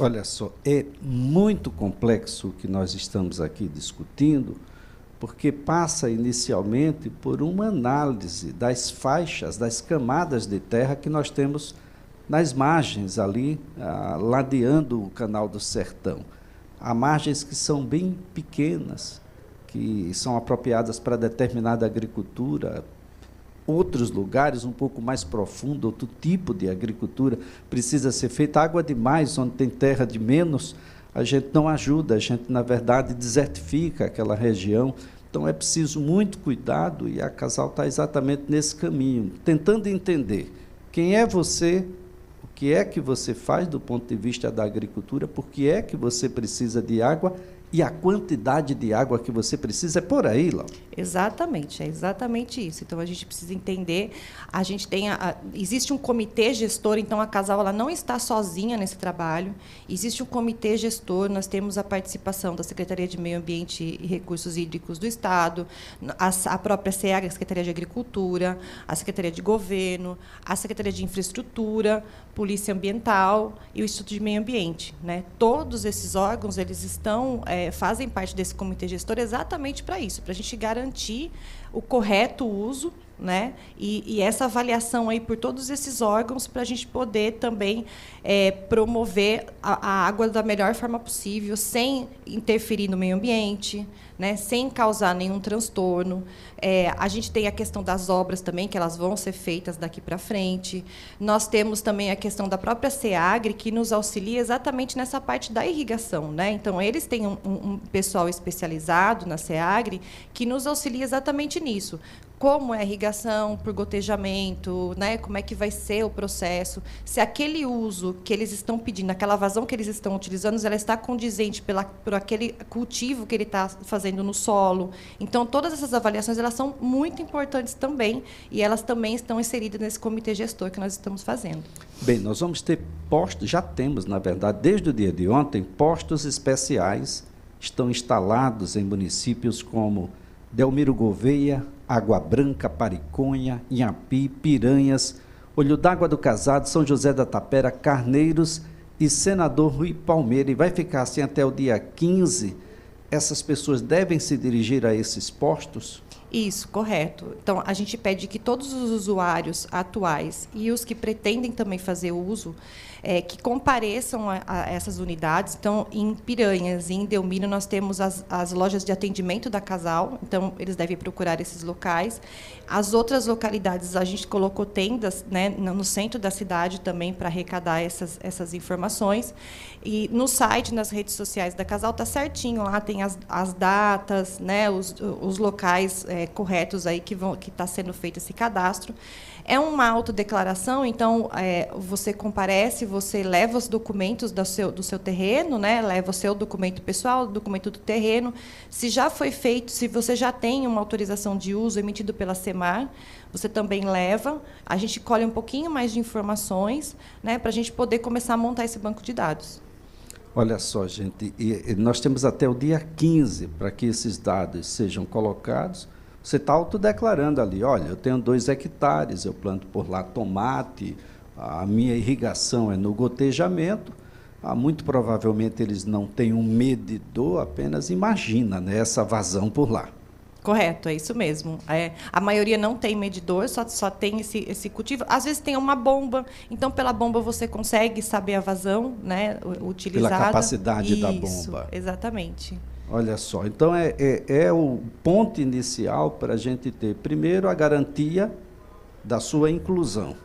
Olha só, é muito complexo o que nós estamos aqui discutindo, porque passa inicialmente por uma análise das faixas, das camadas de terra que nós temos nas margens ali, ladeando o Canal do Sertão. Há margens que são bem pequenas, que são apropriadas para determinada agricultura. Outros lugares, um pouco mais profundo, outro tipo de agricultura, precisa ser feita. Água demais, onde tem terra de menos, a gente não ajuda, a gente, na verdade, desertifica aquela região. Então, é preciso muito cuidado e a Casal está exatamente nesse caminho, tentando entender quem é você, o que é que você faz do ponto de vista da agricultura, por que é que você precisa de água e a quantidade de água que você precisa. É por aí, Laura? Exatamente, é exatamente isso. Então, a gente precisa entender, a gente tem existe um comitê gestor, então a Casal ela não está sozinha nesse trabalho, existe um comitê gestor, nós temos a participação da Secretaria de Meio Ambiente e Recursos Hídricos do Estado, a própria SEAG, a Secretaria de Agricultura, a Secretaria de Governo, a Secretaria de Infraestrutura, Polícia Ambiental e o Instituto de Meio Ambiente, né? Todos esses órgãos, eles estão fazem parte desse comitê gestor exatamente para isso, para a gente garantir o correto uso, né? E essa avaliação aí por todos esses órgãos para a gente poder também promover a água da melhor forma possível, sem interferir no meio ambiente, né? Sem causar nenhum transtorno. A gente tem a questão das obras também, que elas vão ser feitas daqui para frente. Nós temos também a questão da própria SEAGRE, que nos auxilia exatamente nessa parte da irrigação, né? Então, eles têm um pessoal especializado na SEAGRE que nos auxilia exatamente nisso. Como é a irrigação por gotejamento, né? Como é que vai ser o processo, se aquele uso que eles estão pedindo, aquela vazão que eles estão utilizando, ela está condizente por aquele cultivo que ele está fazendo no solo. Então, todas essas avaliações elas são muito importantes também e elas também estão inseridas nesse comitê gestor que nós estamos fazendo. Bem, nós vamos ter postos, já temos, na verdade, desde o dia de ontem, postos especiais estão instalados em municípios como Delmiro Gouveia, Água Branca, Pariconha, Inhapi, Piranhas, Olho d'Água do Casado, São José da Tapera, Carneiros e Senador Rui Palmeira. E vai ficar assim até o dia 15. Essas pessoas devem se dirigir a esses postos? Isso, correto. Então, a gente pede que todos os usuários atuais e os que pretendem também fazer uso, que compareçam a essas unidades. Então, em Piranhas e em Delmiro, nós temos as lojas de atendimento da Casal, então, eles devem procurar esses locais. As outras localidades, a gente colocou tendas, né, no centro da cidade também, para arrecadar essas informações. E no site, nas redes sociais da Casal, está certinho, lá tem as datas, né, os locais corretos aí que está sendo feito esse cadastro. É uma autodeclaração, então, você comparece, você leva os documentos do seu terreno, né? Leva o seu documento pessoal, o documento do terreno. Se já foi feito, se você já tem uma autorização de uso emitida pela SEMAR, você também leva. A gente colhe um pouquinho mais de informações, né, para a gente poder começar a montar esse banco de dados. Olha só, gente, nós temos até o dia 15 para que esses dados sejam colocados. Você está autodeclarando ali, olha, eu tenho 2 hectares, eu planto por lá tomate, a minha irrigação é no gotejamento. Muito provavelmente eles não têm um medidor, apenas imagina, né, essa vazão por lá. Correto, é isso mesmo. A maioria não tem medidor, só tem esse cultivo. Às vezes tem uma bomba, então pela bomba você consegue saber a vazão, né, utilizada. Pela capacidade da bomba. Isso, exatamente. Olha só, então é o ponto inicial para a gente ter, primeiro, a garantia da sua inclusão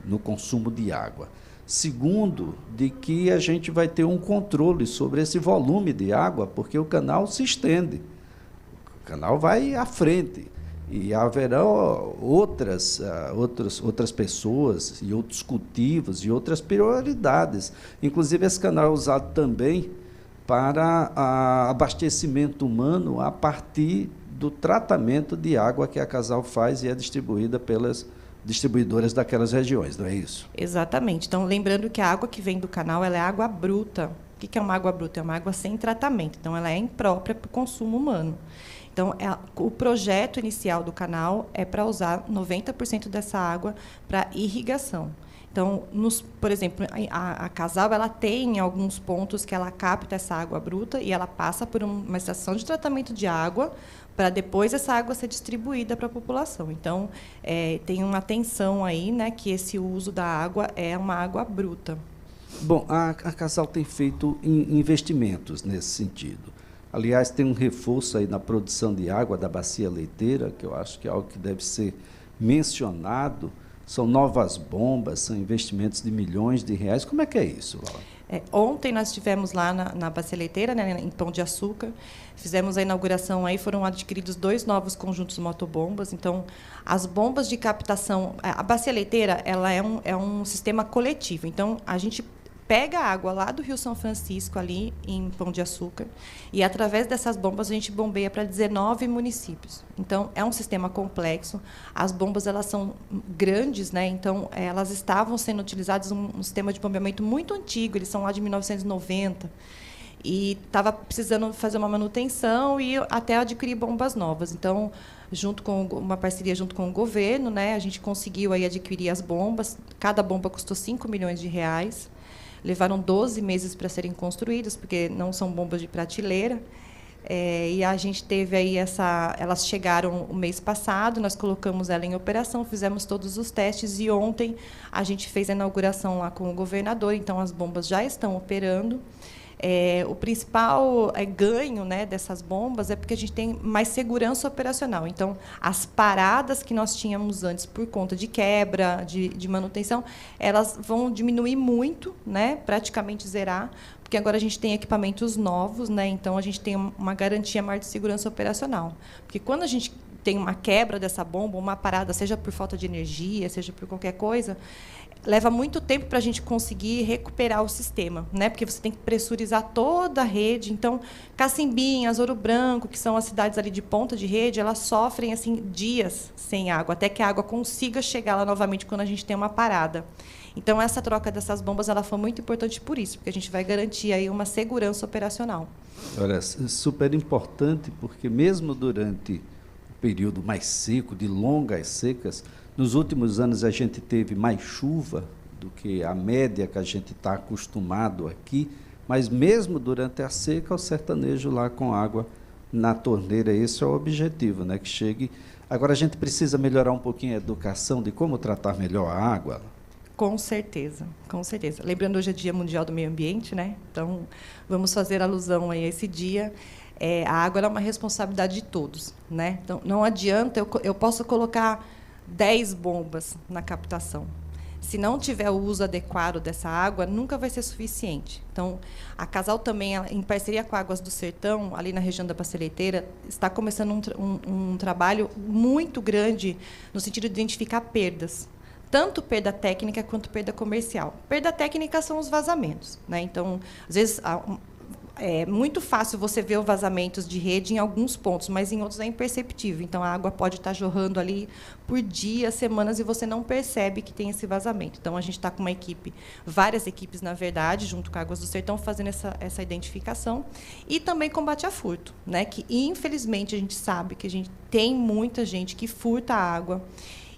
no consumo de água. Segundo, de que a gente vai ter um controle sobre esse volume de água, porque o canal se estende. O canal vai à frente e haverá outras pessoas e outros cultivos e outras prioridades. Inclusive, esse canal é usado também para abastecimento humano a partir do tratamento de água que a Casal faz e é distribuída pelas distribuidoras daquelas regiões, não é isso? Exatamente. Então, lembrando que a água que vem do canal ela é água bruta. O que é uma água bruta? É uma água sem tratamento. Então, ela é imprópria para o consumo humano. Então, o projeto inicial do canal é para usar 90% dessa água para irrigação. Então, por exemplo, a Casal ela tem alguns pontos que ela capta essa água bruta e ela passa por uma estação de tratamento de água para depois essa água ser distribuída para a população. Então, tem uma atenção aí, né, que esse uso da água é uma água bruta. Bom, a Casal tem feito investimentos nesse sentido. Aliás, tem um reforço aí na produção de água da bacia leiteira, que eu acho que é algo que deve ser mencionado. São novas bombas, são investimentos de milhões de reais. Como é que é isso, Laura? Ontem nós estivemos lá na bacia leiteira, né, em Pão de Açúcar, fizemos a inauguração, aí foram adquiridos 2 novos conjuntos motobombas. Então, as bombas de captação, a bacia leiteira ela é um sistema coletivo. Então, a gente pega a água lá do Rio São Francisco, ali em Pão de Açúcar, e através dessas bombas a gente bombeia para 19 municípios. Então, é um sistema complexo. As bombas elas são grandes, né? Então, elas estavam sendo utilizadas um sistema de bombeamento muito antigo, eles são lá de 1990, e estava precisando fazer uma manutenção e até adquirir bombas novas. Então, junto com uma parceria junto com o governo, né, a gente conseguiu aí adquirir as bombas. Cada bomba custou R$5 milhões. Levaram 12 meses para serem construídas, porque não são bombas de prateleira. E a gente teve aí elas chegaram o mês passado, nós colocamos ela em operação, fizemos todos os testes e ontem a gente fez a inauguração lá com o governador, então as bombas já estão operando. O principal ganho, né, dessas bombas é porque a gente tem mais segurança operacional. Então, as paradas que nós tínhamos antes por conta de quebra, de manutenção, elas vão diminuir muito, né, praticamente zerar, porque agora a gente tem equipamentos novos, né, então a gente tem uma garantia maior de segurança operacional. Porque quando a gente tem uma quebra dessa bomba, uma parada, seja por falta de energia, seja por qualquer coisa, leva muito tempo para a gente conseguir recuperar o sistema, né? Porque você tem que pressurizar toda a rede. Então, Cacimbinhas, Ouro Branco, que são as cidades ali de ponta de rede, elas sofrem assim dias sem água, até que a água consiga chegar lá novamente quando a gente tem uma parada. Então, essa troca dessas bombas ela foi muito importante por isso, porque a gente vai garantir aí uma segurança operacional. Olha, super importante, porque mesmo durante o período mais seco, de longas secas, nos últimos anos a gente teve mais chuva do que a média que a gente está acostumado aqui, mas mesmo durante a seca, o sertanejo lá com água na torneira. Esse é o objetivo, né? Que chegue. Agora, a gente precisa melhorar um pouquinho a educação de como tratar melhor a água. Com certeza, com certeza. Lembrando, hoje é Dia Mundial do Meio Ambiente, né? Então, vamos fazer alusão a esse dia. A água é uma responsabilidade de todos, né? Então, não adianta, eu posso colocar 10 bombas na captação. Se não tiver o uso adequado dessa água, nunca vai ser suficiente. Então, a Casal também, em parceria com Águas do Sertão, ali na região da Bacia Leiteira, está começando um trabalho muito grande no sentido de identificar perdas. Tanto perda técnica quanto perda comercial. Perda técnica são os vazamentos, né? Então, às vezes, é muito fácil você ver os vazamentos de rede em alguns pontos, mas em outros é imperceptível. Então, a água pode estar jorrando ali por dias, semanas, e você não percebe que tem esse vazamento. Então, a gente está com uma equipe, várias equipes, na verdade, junto com a Águas do Sertão, fazendo essa identificação. E também combate a furto, né? Que, infelizmente, a gente sabe que a gente tem muita gente que furta a água.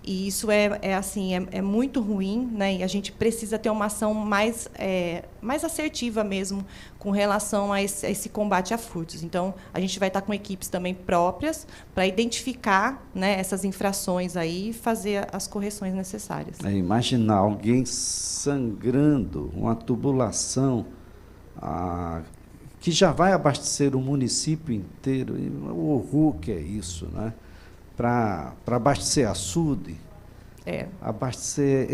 E isso é muito ruim, né? E a gente precisa ter uma ação mais assertiva mesmo com relação a esse combate a furtos. Então, a gente vai estar com equipes também próprias para identificar, né, essas infrações aí e fazer as correções necessárias. Imaginar alguém sangrando, uma tubulação que já vai abastecer o município inteiro. O horror que é isso, né? Para abastecer açude, abastecer...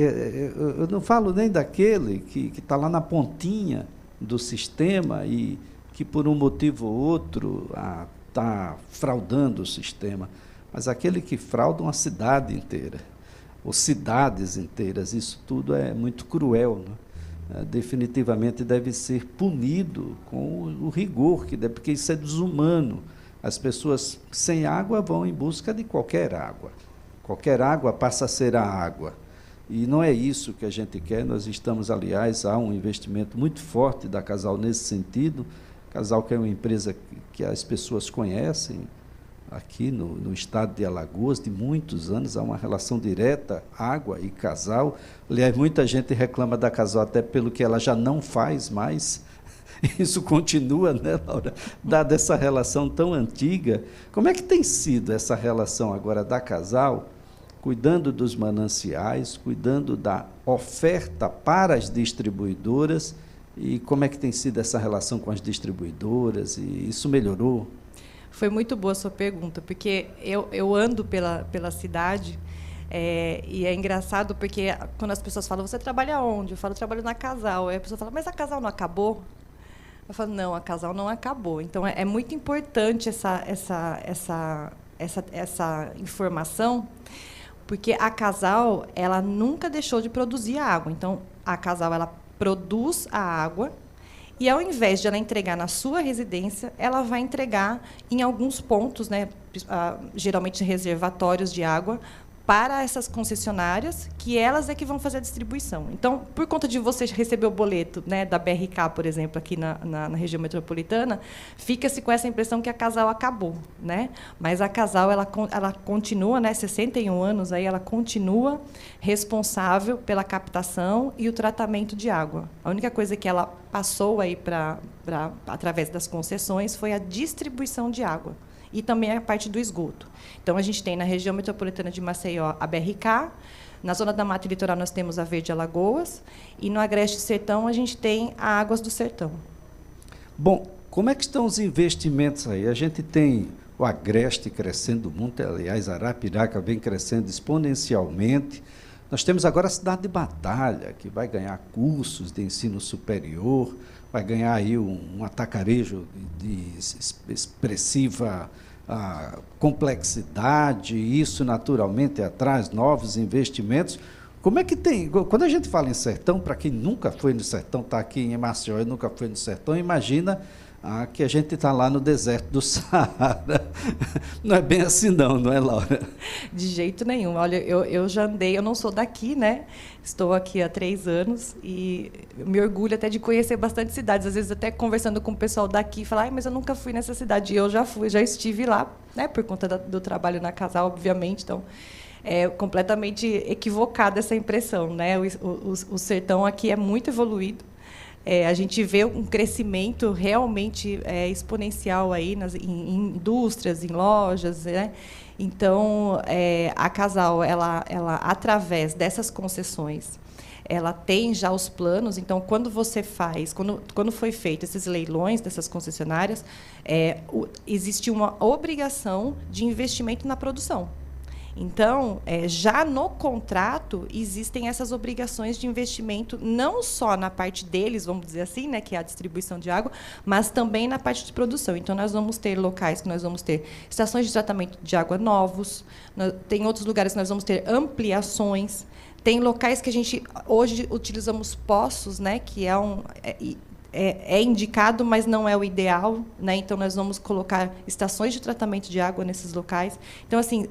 Eu não falo nem daquele que está lá na pontinha do sistema e que, por um motivo ou outro, está fraudando o sistema, mas aquele que frauda uma cidade inteira, ou cidades inteiras. Isso tudo é muito cruel, né? Definitivamente deve ser punido com o rigor que deve, porque isso é desumano. As pessoas sem água vão em busca de qualquer água. Qualquer água passa a ser a água. E não é isso que a gente quer. Nós estamos, aliás, há um investimento muito forte da Casal nesse sentido. Casal que é uma empresa que as pessoas conhecem aqui no estado de Alagoas, de muitos anos. Há uma relação direta, água e Casal. Aliás, muita gente reclama da Casal até pelo que ela já não faz mais. Isso continua, né, Laura? Dada essa relação tão antiga. Como é que tem sido essa relação agora da Casal, cuidando dos mananciais, cuidando da oferta para as distribuidoras, e como é que tem sido essa relação com as distribuidoras? E isso melhorou? Foi muito boa a sua pergunta, porque eu ando pela cidade. E é engraçado porque quando as pessoas falam, você trabalha onde? Eu falo, trabalho na Casal. Aí a pessoa fala, mas a Casal não acabou? Eu falo, não, a Casal não acabou. Então, é muito importante essa informação, porque a Casal, ela nunca deixou de produzir a água. Então, a Casal, ela produz a água e, ao invés de ela entregar na sua residência, ela vai entregar em alguns pontos, né, geralmente reservatórios de água, para essas concessionárias, que elas é que vão fazer a distribuição. Então, por conta de você receber o boleto, né, da BRK, por exemplo, aqui na região metropolitana, fica-se com essa impressão que a Casal acabou, né? Mas a Casal, ela continua, né, 61 anos, aí, ela continua responsável pela captação e o tratamento de água. A única coisa que ela passou aí através das concessões foi a distribuição de água. E também a parte do esgoto. Então, a gente tem na região metropolitana de Maceió a BRK, na zona da Mata Litoral nós temos a Verde Alagoas, e no Agreste Sertão a gente tem a Águas do Sertão. Bom, como é que estão os investimentos aí? A gente tem o Agreste crescendo muito, aliás, Arapiraca vem crescendo exponencialmente. Nós temos agora a Cidade de Batalha, que vai ganhar cursos de ensino superior, vai ganhar aí um atacarejo de expressiva complexidade, e isso naturalmente traz novos investimentos. Como é que tem? Quando a gente fala em sertão, para quem nunca foi no sertão, está aqui em Maceió e nunca foi no sertão, imagina que a gente está lá no deserto do Saara. Não é bem assim não é, Laura? De jeito nenhum. Olha, eu já andei, eu não sou daqui, né? Estou aqui há 3 anos e me orgulho até de conhecer bastante cidades. Às vezes até conversando com o pessoal daqui, falar, mas eu nunca fui nessa cidade. E eu já fui, já estive lá, né? Por conta do trabalho na Casal, obviamente. Então, é completamente equivocada essa impressão, né? O sertão aqui é muito evoluído. a gente vê um crescimento realmente exponencial aí em indústrias, em lojas, né? Então, a Casal, ela através dessas concessões, ela tem já os planos. Então, quando foi feito esses leilões dessas concessionárias, existe uma obrigação de investimento na produção. Então, já no contrato, existem essas obrigações de investimento, não só na parte deles, vamos dizer assim, né, que é a distribuição de água, mas também na parte de produção. Então, nós vamos ter locais que nós vamos ter estações de tratamento de água novos, tem outros lugares que nós vamos ter ampliações, tem locais que a gente, hoje, utilizamos poços, né, que é indicado, mas não é o ideal, né? Então, nós vamos colocar estações de tratamento de água nesses locais. Então, assim,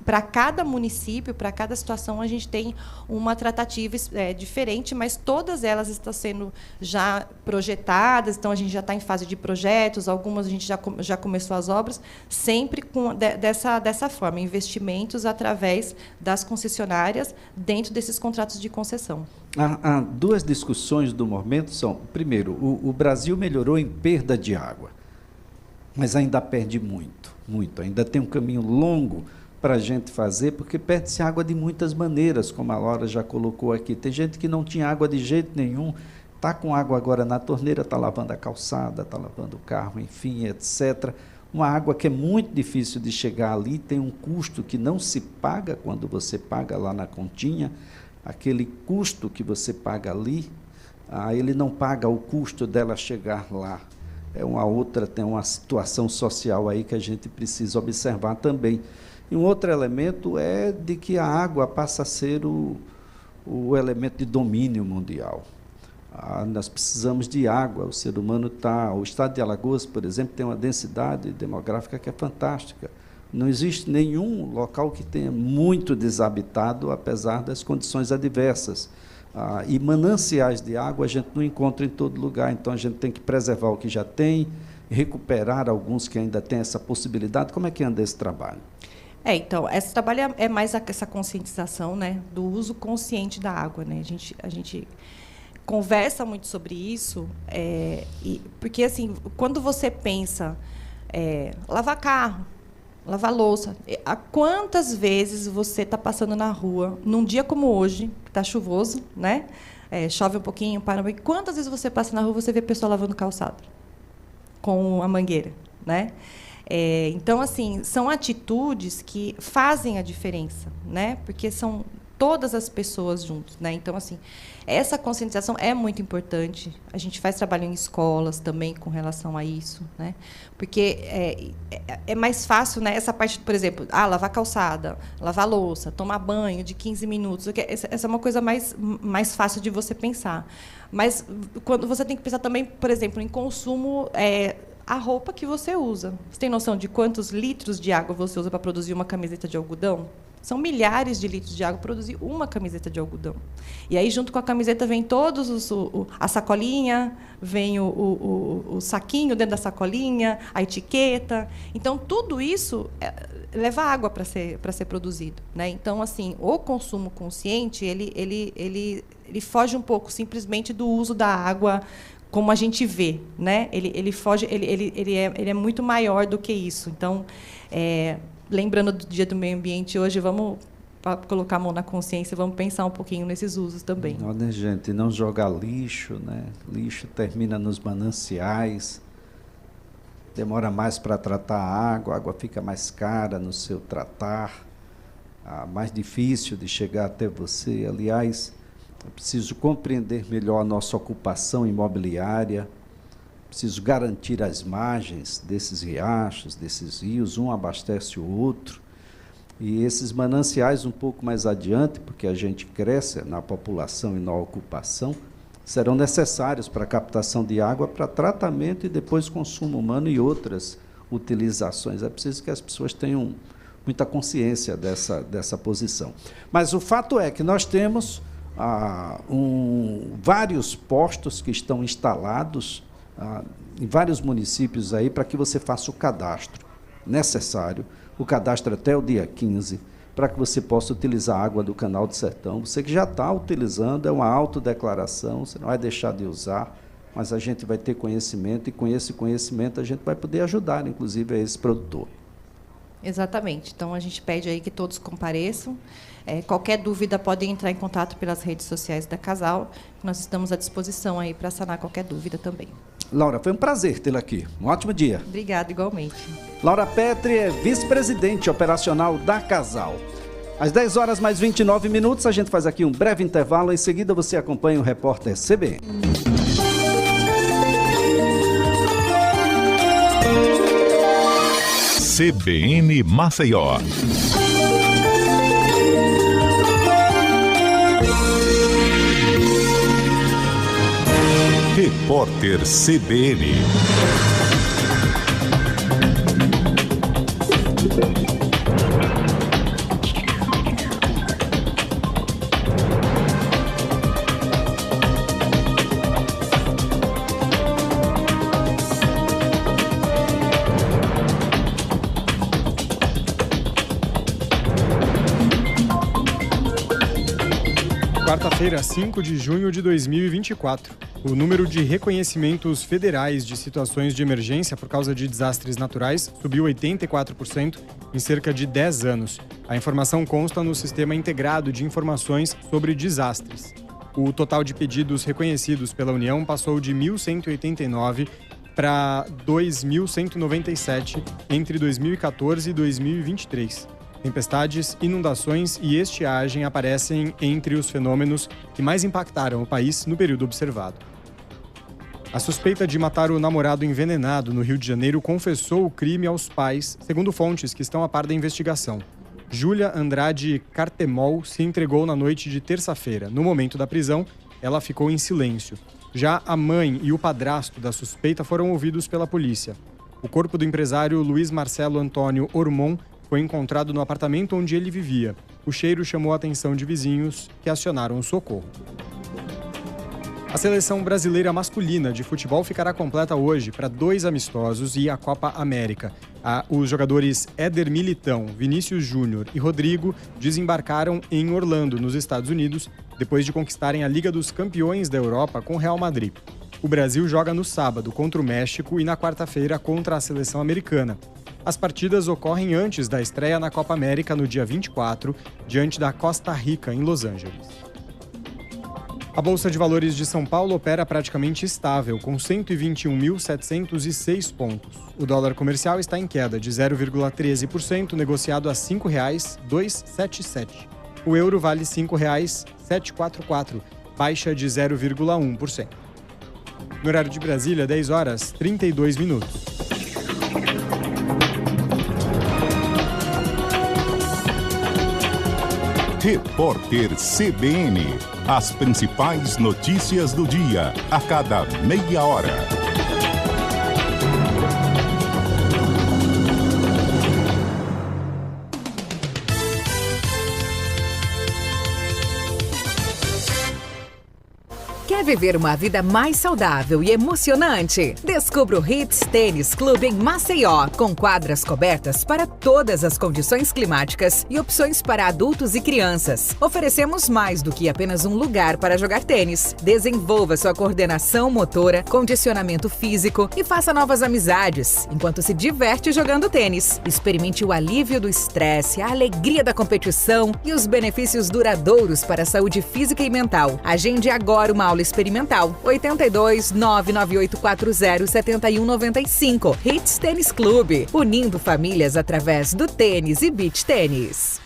para cada município, para cada situação, a gente tem uma tratativa diferente, mas todas elas estão sendo já projetadas. Então, a gente já está em fase de projetos, algumas a gente já começou as obras, sempre dessa forma, investimentos através das concessionárias dentro desses contratos de concessão. Há duas discussões do momento. Primeiro, o Brasil melhorou em perda de água, mas ainda perde muito. Ainda tem um caminho longo para a gente fazer, porque perde-se água de muitas maneiras, como a Laura já colocou aqui. Tem gente que não tinha água de jeito nenhum, está com água agora na torneira, está lavando a calçada, está lavando o carro, enfim, etc. Uma água que é muito difícil de chegar ali, tem um custo que não se paga quando você paga lá na continha. Aquele custo que você paga ali, ele não paga o custo dela chegar lá. Tem uma situação social aí que a gente precisa observar também. E um outro elemento é de que a água passa a ser o elemento de domínio mundial. Nós precisamos de água, o ser humano o estado de Alagoas, por exemplo, tem uma densidade demográfica que é fantástica. Não existe nenhum local que tenha muito desabitado, apesar das condições adversas. E mananciais de água a gente não encontra em todo lugar, então a gente tem que preservar o que já tem, recuperar alguns que ainda têm essa possibilidade. Como é que anda esse trabalho? Então, esse trabalho é mais essa conscientização, né, do uso consciente da água, né? A gente conversa muito sobre isso, porque, assim, quando você pensa lavar carro, lavar louça, quantas vezes você está passando na rua, num dia como hoje, que está chuvoso, né? Chove um pouquinho, para um pouquinho. Quantas vezes você passa na rua e você vê a pessoa lavando calçado com a mangueira, né? Então, assim, são atitudes que fazem a diferença, né? Porque são todas as pessoas juntas, né? Então, assim, essa conscientização é muito importante. A gente faz trabalho em escolas também com relação a isso, né? Porque é mais fácil, né? Essa parte, por exemplo, lavar calçada, lavar louça, tomar banho de 15 minutos. Essa é uma coisa mais fácil de você pensar. Mas quando você tem que pensar também, por exemplo, em consumo, a roupa que você usa. Você tem noção de quantos litros de água você usa para produzir uma camiseta de algodão? São milhares de litros de água para produzir uma camiseta de algodão. E aí, junto com a camiseta, vem a sacolinha, vem o saquinho dentro da sacolinha, a etiqueta. Então, tudo isso leva água para ser produzido, né? Então, assim, o consumo consciente, ele foge um pouco simplesmente do uso da água como a gente vê, né? Ele foge, ele é muito maior do que isso. Então, lembrando do Dia do Meio Ambiente hoje, vamos colocar a mão na consciência, vamos pensar um pouquinho nesses usos também. Não, né, gente? Não jogar lixo, né? Lixo termina nos mananciais, demora mais para tratar a água fica mais cara no seu tratar, mais difícil de chegar até você. Aliás, é preciso compreender melhor a nossa ocupação imobiliária, preciso garantir as margens desses riachos, desses rios, um abastece o outro. E esses mananciais, um pouco mais adiante, porque a gente cresce na população e na ocupação, serão necessários para a captação de água, para tratamento e depois consumo humano e outras utilizações. É preciso que as pessoas tenham muita consciência dessa posição. Mas o fato é que nós temos vários postos que estão instalados em vários municípios aí para que você faça o cadastro necessário, o cadastro até o dia 15, para que você possa utilizar a água do Canal do Sertão. Você que já está utilizando, é uma autodeclaração, você não vai deixar de usar, mas a gente vai ter conhecimento, e com esse conhecimento a gente vai poder ajudar, inclusive, a esse produtor. Exatamente. Então, a gente pede aí que todos compareçam. Qualquer dúvida, podem entrar em contato pelas redes sociais da Casal. Nós estamos à disposição aí para sanar qualquer dúvida também. Laura, foi um prazer tê-la aqui. Um ótimo dia. Obrigada, igualmente. Laura Petri é vice-presidente operacional da Casal. Às 10 horas mais 29 minutos, a gente faz aqui um breve intervalo. Em seguida, você acompanha o repórter CBN. CBN Maceió. Repórter CBN. Quarta-feira, 5 de junho de 2024. O número de reconhecimentos federais de situações de emergência por causa de desastres naturais subiu 84% em cerca de 10 anos. A informação consta no Sistema Integrado de Informações sobre Desastres. O total de pedidos reconhecidos pela União passou de 1.189 para 2.197 entre 2014 e 2023. Tempestades, inundações e estiagem aparecem entre os fenômenos que mais impactaram o país no período observado. A suspeita de matar o namorado envenenado no Rio de Janeiro confessou o crime aos pais, segundo fontes que estão a par da investigação. Júlia Andrade Cartemol se entregou na noite de terça-feira. No momento da prisão, ela ficou em silêncio. Já a mãe e o padrasto da suspeita foram ouvidos pela polícia. O corpo do empresário Luiz Marcelo Antônio Ormon foi encontrado no apartamento onde ele vivia. O cheiro chamou a atenção de vizinhos, que acionaram o socorro. A seleção brasileira masculina de futebol ficará completa hoje para 2 amistosos e a Copa América. Os jogadores Éder Militão, Vinícius Júnior e Rodrigo desembarcaram em Orlando, nos Estados Unidos, depois de conquistarem a Liga dos Campeões da Europa com o Real Madrid. O Brasil joga no sábado contra o México e na quarta-feira contra a seleção americana. As partidas ocorrem antes da estreia na Copa América no dia 24, diante da Costa Rica, em Los Angeles. A Bolsa de Valores de São Paulo opera praticamente estável, com 121.706 pontos. O dólar comercial está em queda de 0,13%, negociado a R$ 5,277. O euro vale R$ 5,744, baixa de 0,1%. No horário de Brasília, 10 horas 32 minutos. Repórter CBN. As principais notícias do dia, a cada meia hora. Quer viver uma vida mais saudável e emocionante? Descubra o Hits Tênis Clube em Maceió, com quadras cobertas para todas as condições climáticas e opções para adultos e crianças. Oferecemos mais do que apenas um lugar para jogar tênis. Desenvolva sua coordenação motora, condicionamento físico e faça novas amizades, enquanto se diverte jogando tênis. Experimente o alívio do estresse, a alegria da competição e os benefícios duradouros para a saúde física e mental. Agende agora uma aula experimental. 82 99840 7195. Hits Tênis Clube, unindo famílias através do tênis e beach tênis.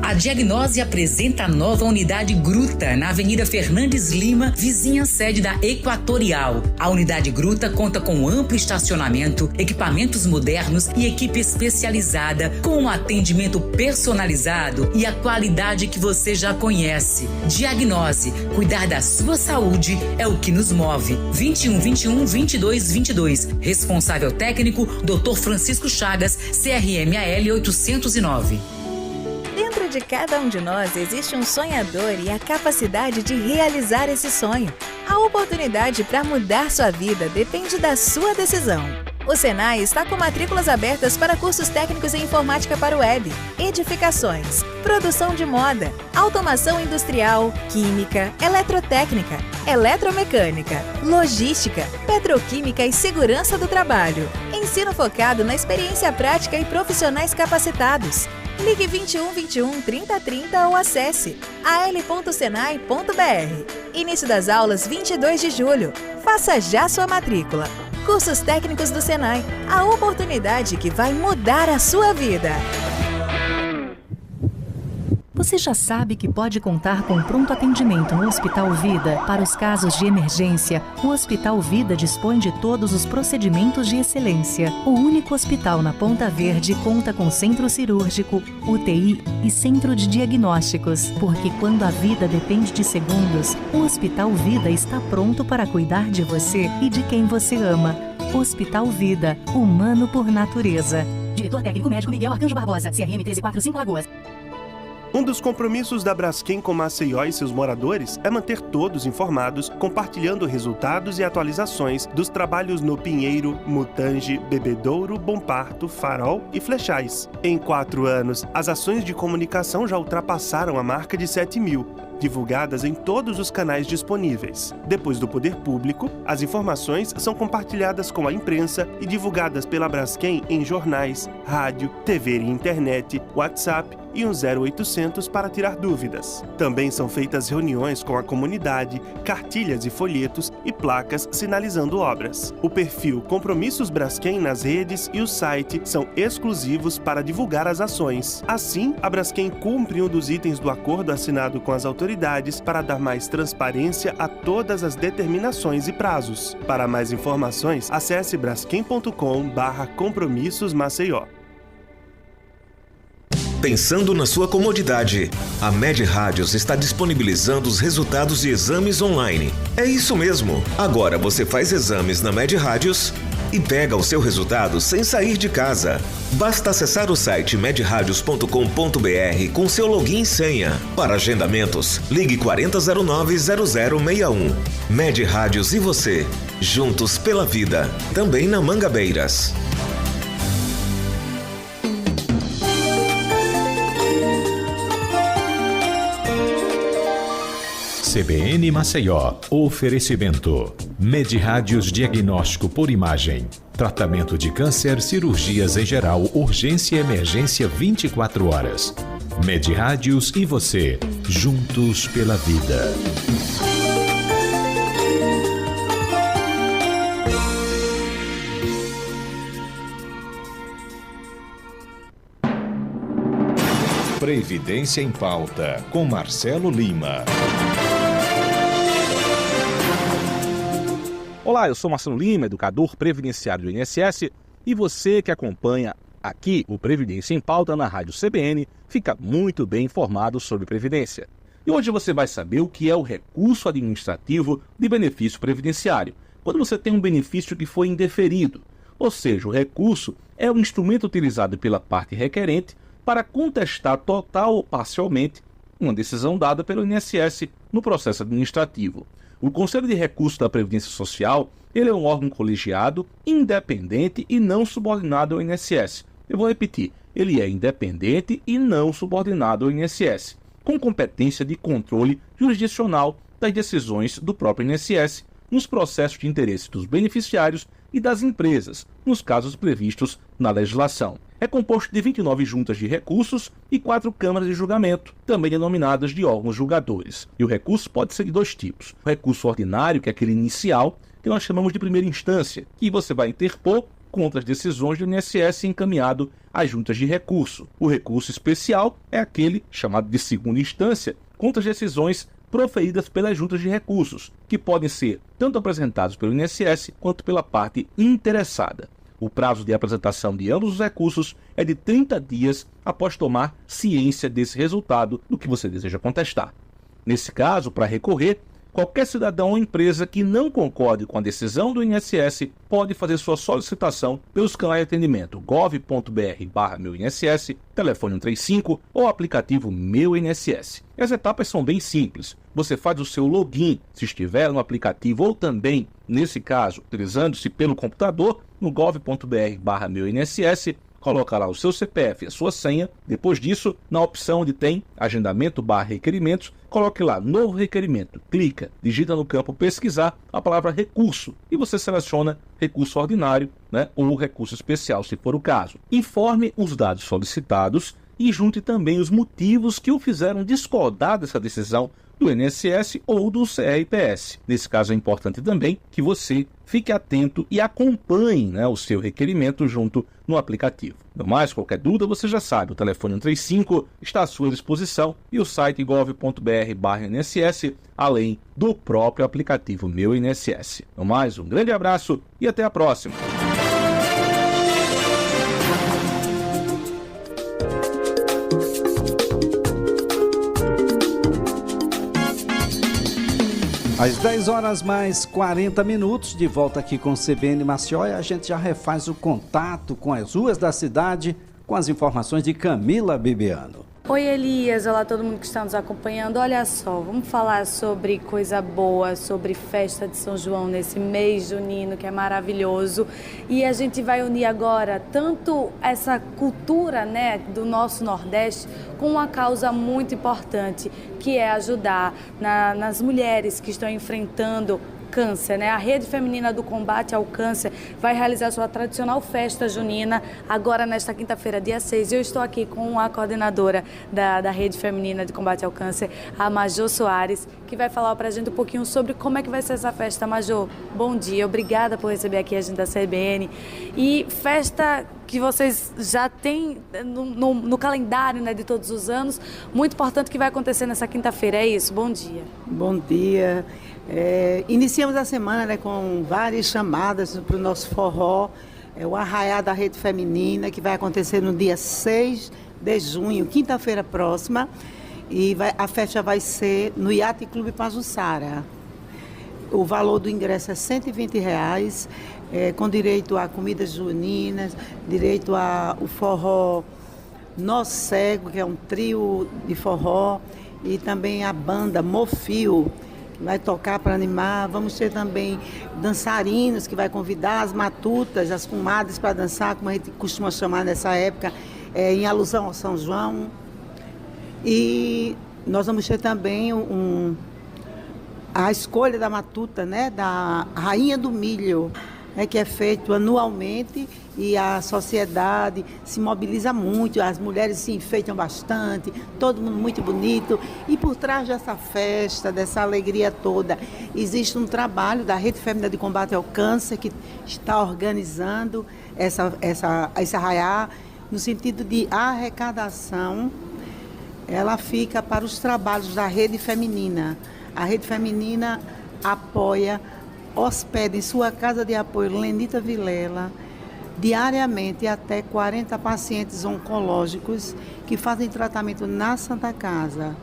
A Diagnose apresenta a nova unidade Gruta, na Avenida Fernandes Lima, vizinha sede da Equatorial. A unidade Gruta conta com amplo estacionamento, equipamentos modernos e equipe especializada, com um atendimento personalizado e a qualidade que você já conhece. Diagnose, cuidar da sua saúde é o que nos move. 21 21 22 22. Responsável técnico, Dr. Francisco Chagas, CRMAL 809. Dentro de cada um de nós existe um sonhador e a capacidade de realizar esse sonho. A oportunidade para mudar sua vida depende da sua decisão. O Senai está com matrículas abertas para cursos técnicos em informática para o web, edificações, produção de moda, automação industrial, química, eletrotécnica, eletromecânica, logística, petroquímica e segurança do trabalho. Ensino focado na experiência prática e profissionais capacitados. Ligue 21 21 30 30 ou acesse al.senai.br. Início das aulas 22 de julho. Faça já sua matrícula. Cursos técnicos do Senai, a oportunidade que vai mudar a sua vida. Você já sabe que pode contar com pronto atendimento no Hospital Vida para os casos de emergência. O Hospital Vida dispõe de todos os procedimentos de excelência. O único hospital na Ponta Verde conta com centro cirúrgico, UTI e centro de diagnósticos. Porque quando a vida depende de segundos, o Hospital Vida está pronto para cuidar de você e de quem você ama. Hospital Vida, humano por natureza. Diretor técnico médico Miguel Arcanjo Barbosa, CRM 1345 Lagoas. Um dos compromissos da Braskem com Maceió e seus moradores é manter todos informados, compartilhando resultados e atualizações dos trabalhos no Pinheiro, Mutange, Bebedouro, Bom Parto, Farol e Flechais. Em 4 anos, as ações de comunicação já ultrapassaram a marca de 7.000, divulgadas em todos os canais disponíveis. Depois do poder público, as informações são compartilhadas com a imprensa e divulgadas pela Braskem em jornais, rádio, TV e internet, WhatsApp e um 0800 para tirar dúvidas. Também são feitas reuniões com a comunidade, cartilhas e folhetos e placas sinalizando obras. O perfil Compromissos Braskem nas redes e o site são exclusivos para divulgar as ações. Assim, a Braskem cumpre um dos itens do acordo assinado com as autoridades para dar mais transparência a todas as determinações e prazos. Para mais informações, acesse braskem.com/compromissos Maceió. Pensando na sua comodidade, a Med Rádios está disponibilizando os resultados de exames online. É isso mesmo! Agora você faz exames na Med Rádios e pega o seu resultado sem sair de casa. Basta acessar o site medradios.com.br com seu login e senha. Para agendamentos, ligue 4009-0061. Med Rádios e você, juntos pela vida. Também na Mangabeiras. CBN Maceió, oferecimento. Med Rádios Diagnóstico por Imagem. Tratamento de câncer, cirurgias em geral, urgência e emergência 24 horas. Med Rádios e você, juntos pela vida. Previdência em Pauta, com Marcelo Lima. Olá, eu sou Marcelo Lima, educador previdenciário do INSS, e você que acompanha aqui o Previdência em Pauta na Rádio CBN fica muito bem informado sobre previdência. E hoje você vai saber o que é o recurso administrativo de benefício previdenciário, quando você tem um benefício que foi indeferido. Ou seja, o recurso é um instrumento utilizado pela parte requerente para contestar total ou parcialmente uma decisão dada pelo INSS no processo administrativo. O Conselho de Recurso da Previdência Social, ele é um órgão colegiado, independente e não subordinado ao INSS. Eu vou repetir, ele é independente e não subordinado ao INSS, com competência de controle jurisdicional das decisões do próprio INSS nos processos de interesse dos beneficiários e das empresas, nos casos previstos na legislação. É composto de 29 juntas de recursos e 4 câmaras de julgamento, também denominadas de órgãos julgadores. E o recurso pode ser de 2 tipos. O recurso ordinário, que é aquele inicial, que nós chamamos de primeira instância, que você vai interpor contra as decisões do INSS encaminhado às juntas de recurso. O recurso especial é aquele chamado de segunda instância, contra as decisões proferidas pelas juntas de recursos, que podem ser tanto apresentados pelo INSS quanto pela parte interessada. O prazo de apresentação de ambos os recursos é de 30 dias após tomar ciência desse resultado do que você deseja contestar. Nesse caso, para recorrer, Qualquer cidadão ou empresa que não concorde com a decisão do INSS pode fazer sua solicitação pelos canais de atendimento gov.br/meuinss, telefone 135 ou aplicativo Meu INSS. As etapas são bem simples. Você faz o seu login, se estiver no aplicativo ou também, nesse caso, utilizando-se pelo computador, no gov.br/meuinss, coloca lá o seu CPF e a sua senha. Depois disso, na opção onde tem agendamento/requerimentos, coloque lá novo requerimento, clica, digita no campo pesquisar a palavra recurso e você seleciona recurso ordinário, ou recurso especial, se for o caso. Informe os dados solicitados e junte também os motivos que o fizeram discordar dessa decisão do INSS ou do CRPS. Nesse caso é importante também que você fique atento e acompanhe o seu requerimento junto no aplicativo. No mais, qualquer dúvida, você já sabe, o telefone 135 está à sua disposição e o site gov.br/INSS, além do próprio aplicativo Meu INSS. No mais, um grande abraço e até a próxima! Às 10 horas mais 40 minutos, de volta aqui com o CBN Maceió, e a gente já refaz o contato com as ruas da cidade, com as informações de Camila Bibiano. Oi Elias, olá todo mundo que está nos acompanhando. Olha só, vamos falar sobre coisa boa, sobre festa de São João nesse mês junino que é maravilhoso. E a gente vai unir agora tanto essa cultura do nosso Nordeste com uma causa muito importante, que é ajudar nas mulheres que estão enfrentando câncer, A Rede Feminina do Combate ao Câncer vai realizar sua tradicional festa junina agora nesta quinta-feira, dia 6. Eu estou aqui com a coordenadora da Rede Feminina de Combate ao Câncer, a Major Soares, que vai falar pra gente um pouquinho sobre como é que vai ser essa festa. Major, bom dia, obrigada por receber aqui a gente da CBN. E festa que vocês já têm no calendário de todos os anos, muito importante, que vai acontecer nessa quinta-feira, é isso? Bom dia. Bom dia. Iniciamos a semana com várias chamadas para o nosso forró, o Arraiá da Rede Feminina, que vai acontecer no dia 6 de junho, quinta-feira próxima, e a festa vai ser no Iate Clube Pajuçara. O valor do ingresso é R$ 120, com direito a comidas juninas, direito ao forró Nó Cego, que é um trio de forró, e também a banda Mofio, que vai tocar para animar. Vamos ter também dançarinos, que vai convidar as matutas, as comadres para dançar, como a gente costuma chamar nessa época, em alusão ao São João. E nós vamos ter também a escolha da matuta, da Rainha do Milho, que é feito anualmente, e a sociedade se mobiliza muito, as mulheres se enfeitam bastante, todo mundo muito bonito. E por trás dessa festa, dessa alegria toda, existe um trabalho da Rede Feminina de Combate ao Câncer, que está organizando esse arraiá, no sentido de arrecadação. Ela fica para os trabalhos da Rede Feminina. A Rede Feminina apoia, hospeda em sua casa de apoio Lenita Vilela, diariamente até 40 pacientes oncológicos que fazem tratamento na Santa Casa.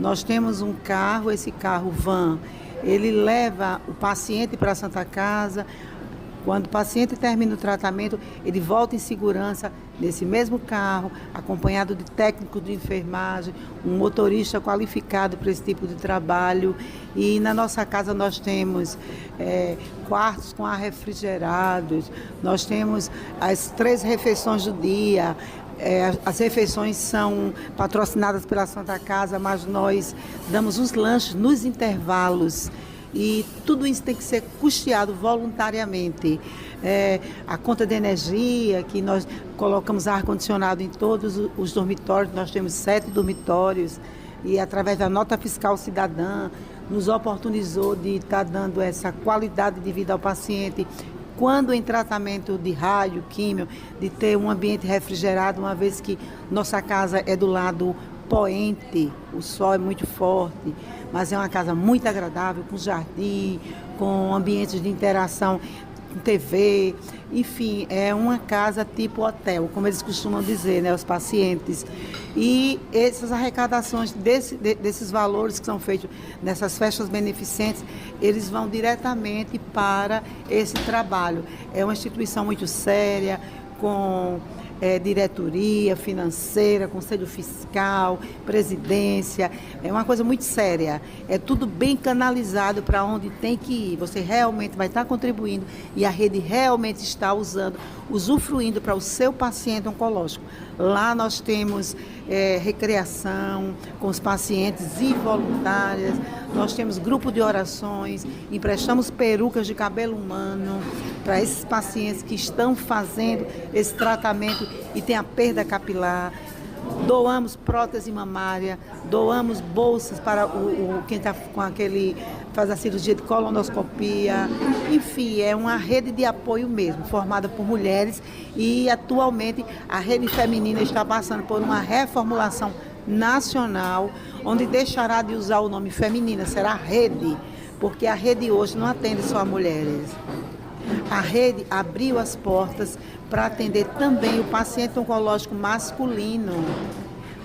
Nós temos um carro, esse carro van, ele leva o paciente para a Santa Casa. Quando o paciente termina o tratamento, ele volta em segurança nesse mesmo carro, acompanhado de técnico de enfermagem, um motorista qualificado para esse tipo de trabalho. E na nossa casa nós temos quartos com ar refrigerados, nós temos as 3 refeições do dia. As refeições são patrocinadas pela Santa Casa, mas nós damos os lanches nos intervalos. E tudo isso tem que ser custeado voluntariamente. A conta de energia, que nós colocamos ar-condicionado em todos os dormitórios, nós temos 7 dormitórios, e através da nota fiscal cidadã, nos oportunizou de estar dando essa qualidade de vida ao paciente, quando em tratamento de raio, químio, de ter um ambiente refrigerado, uma vez que nossa casa é do lado poente, o sol é muito forte, mas é uma casa muito agradável, com jardim, com ambientes de interação, com TV, enfim, é uma casa tipo hotel, como eles costumam dizer, né, os pacientes. E essas arrecadações desses valores que são feitos nessas festas beneficentes, eles vão diretamente para esse trabalho. É uma instituição muito séria, com diretoria financeira, conselho fiscal, presidência, é uma coisa muito séria, é tudo bem canalizado para onde tem que ir, você realmente vai estar contribuindo e a rede realmente está usufruindo para o seu paciente oncológico. Lá nós temos recreação com os pacientes involuntárias, nós temos grupo de orações, emprestamos perucas de cabelo humano para esses pacientes que estão fazendo esse tratamento e tem a perda capilar. Doamos prótese mamária, doamos bolsas para quem está com faz a cirurgia de colonoscopia. Enfim, é uma rede de apoio mesmo, formada por mulheres e atualmente a rede feminina está passando por uma reformulação nacional, onde deixará de usar o nome feminina, será rede, porque a rede hoje não atende só a mulheres. A rede abriu as portas para atender também o paciente oncológico masculino,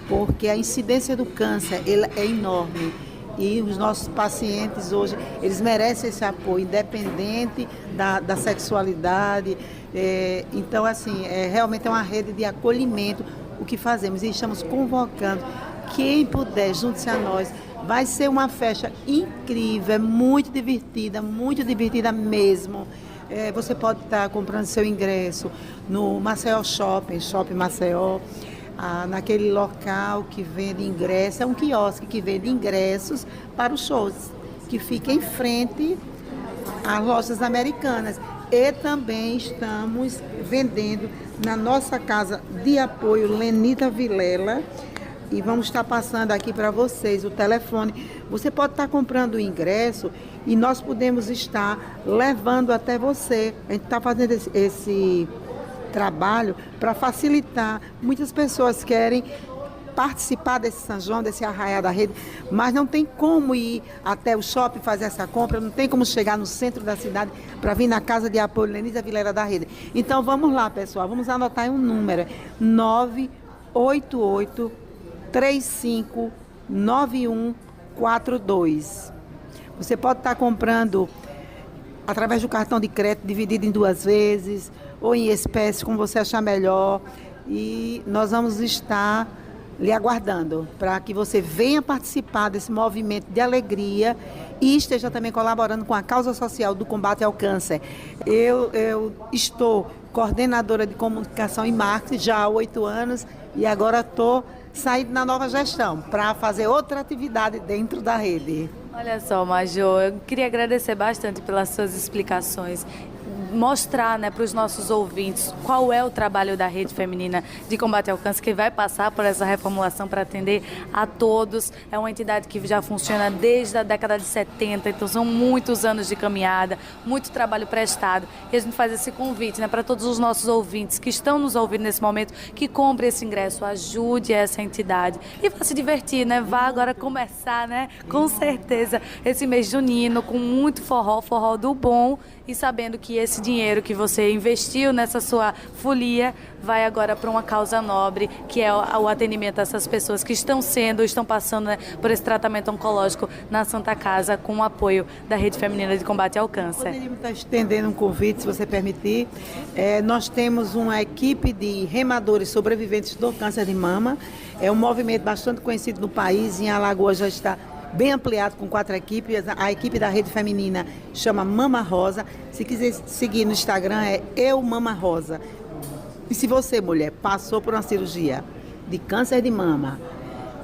porque a incidência do câncer é enorme e os nossos pacientes hoje, eles merecem esse apoio, independente da sexualidade. Então, assim, realmente é uma rede de acolhimento o que fazemos e estamos convocando quem puder, junte-se a nós. Vai ser uma festa incrível, muito divertida mesmo. Você pode estar comprando seu ingresso no Maceió Shopping Maceió, naquele local que vende ingressos, é um quiosque que vende ingressos para os shows, que fica em frente às lojas americanas. E também estamos vendendo na nossa casa de apoio Lenita Vilela, e vamos estar passando aqui para vocês o telefone. Você pode estar comprando o ingresso e nós podemos estar levando até você. A gente está fazendo esse trabalho para facilitar. Muitas pessoas querem participar desse São João, desse arraial da rede, mas não tem como ir até o shopping fazer essa compra, não tem como chegar no centro da cidade para vir na casa de apoio Lenita Vilela da rede. Então vamos lá, pessoal, vamos anotar um número, 988-359142. Você pode estar comprando através do cartão de crédito, dividido em 2 vezes, ou em espécie, como você achar melhor. E nós vamos estar lhe aguardando para que você venha participar desse movimento de alegria e esteja também colaborando com a causa social do combate ao câncer. Eu estou coordenadora de comunicação e marketing já há 8 anos e agora estou saindo na nova gestão para fazer outra atividade dentro da rede. Olha só, Major, eu queria agradecer bastante pelas suas explicações, mostrar, né, para os nossos ouvintes qual é o trabalho da Rede Feminina de Combate ao Câncer, que vai passar por essa reformulação para atender a todos. É uma entidade que já funciona desde a década de 70, então são muitos anos de caminhada, muito trabalho prestado. E a gente faz esse convite, né, para todos os nossos ouvintes que estão nos ouvindo nesse momento, que compre esse ingresso, ajude essa entidade e vá se divertir, né? Vá agora começar, né, com certeza, esse mês junino com muito forró do bom, e sabendo que esse dinheiro que você investiu nessa sua folia vai agora para uma causa nobre, que é o atendimento a essas pessoas que estão passando, né, por esse tratamento oncológico na Santa Casa, com o apoio da Rede Feminina de Combate ao Câncer. Poderíamos estar estendendo um convite, se você permitir. Nós temos uma equipe de remadores sobreviventes do câncer de mama. É um movimento bastante conhecido no país, em Alagoas já está bem ampliado com 4 equipes. A equipe da Rede Feminina chama Mama Rosa. Se quiser seguir no Instagram é Eu Mama Rosa. E se você, mulher, passou por uma cirurgia de câncer de mama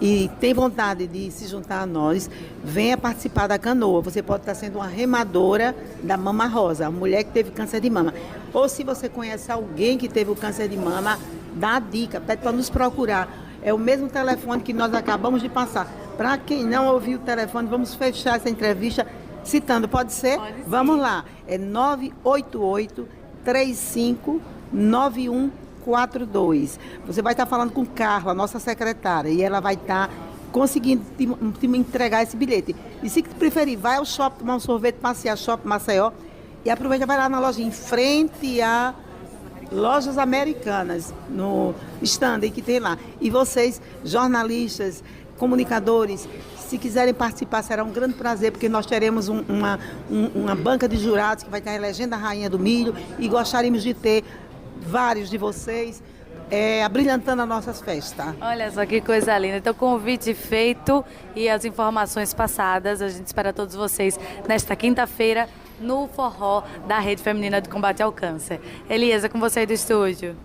e tem vontade de se juntar a nós, venha participar da canoa. Você pode estar sendo uma remadora da Mama Rosa, a mulher que teve câncer de mama. Ou se você conhece alguém que teve o câncer de mama, dá a dica, pede para nos procurar. É o mesmo telefone que nós acabamos de passar. Para quem não ouviu o telefone, vamos fechar essa entrevista citando, pode ser? Pode sim. Vamos lá, é 988-359142. Você vai estar falando com Carla, nossa secretária, e ela vai estar conseguindo te entregar esse bilhete. E se preferir, vai ao shopping tomar um sorvete, passear Shopping Maceió, E aproveita, vai lá na loja em frente a Lojas Americanas, no stand que tem lá. E vocês, jornalistas, comunicadores, se quiserem participar, será um grande prazer, porque nós teremos uma banca de jurados que vai estar elegendo a Rainha do Milho e gostaríamos de ter vários de vocês abrilhantando as nossas festas. Olha só que coisa linda. Então, convite feito e as informações passadas. A gente espera todos vocês nesta quinta-feira no forró da Rede Feminina de Combate ao Câncer. Eliesa, com você aí do estúdio.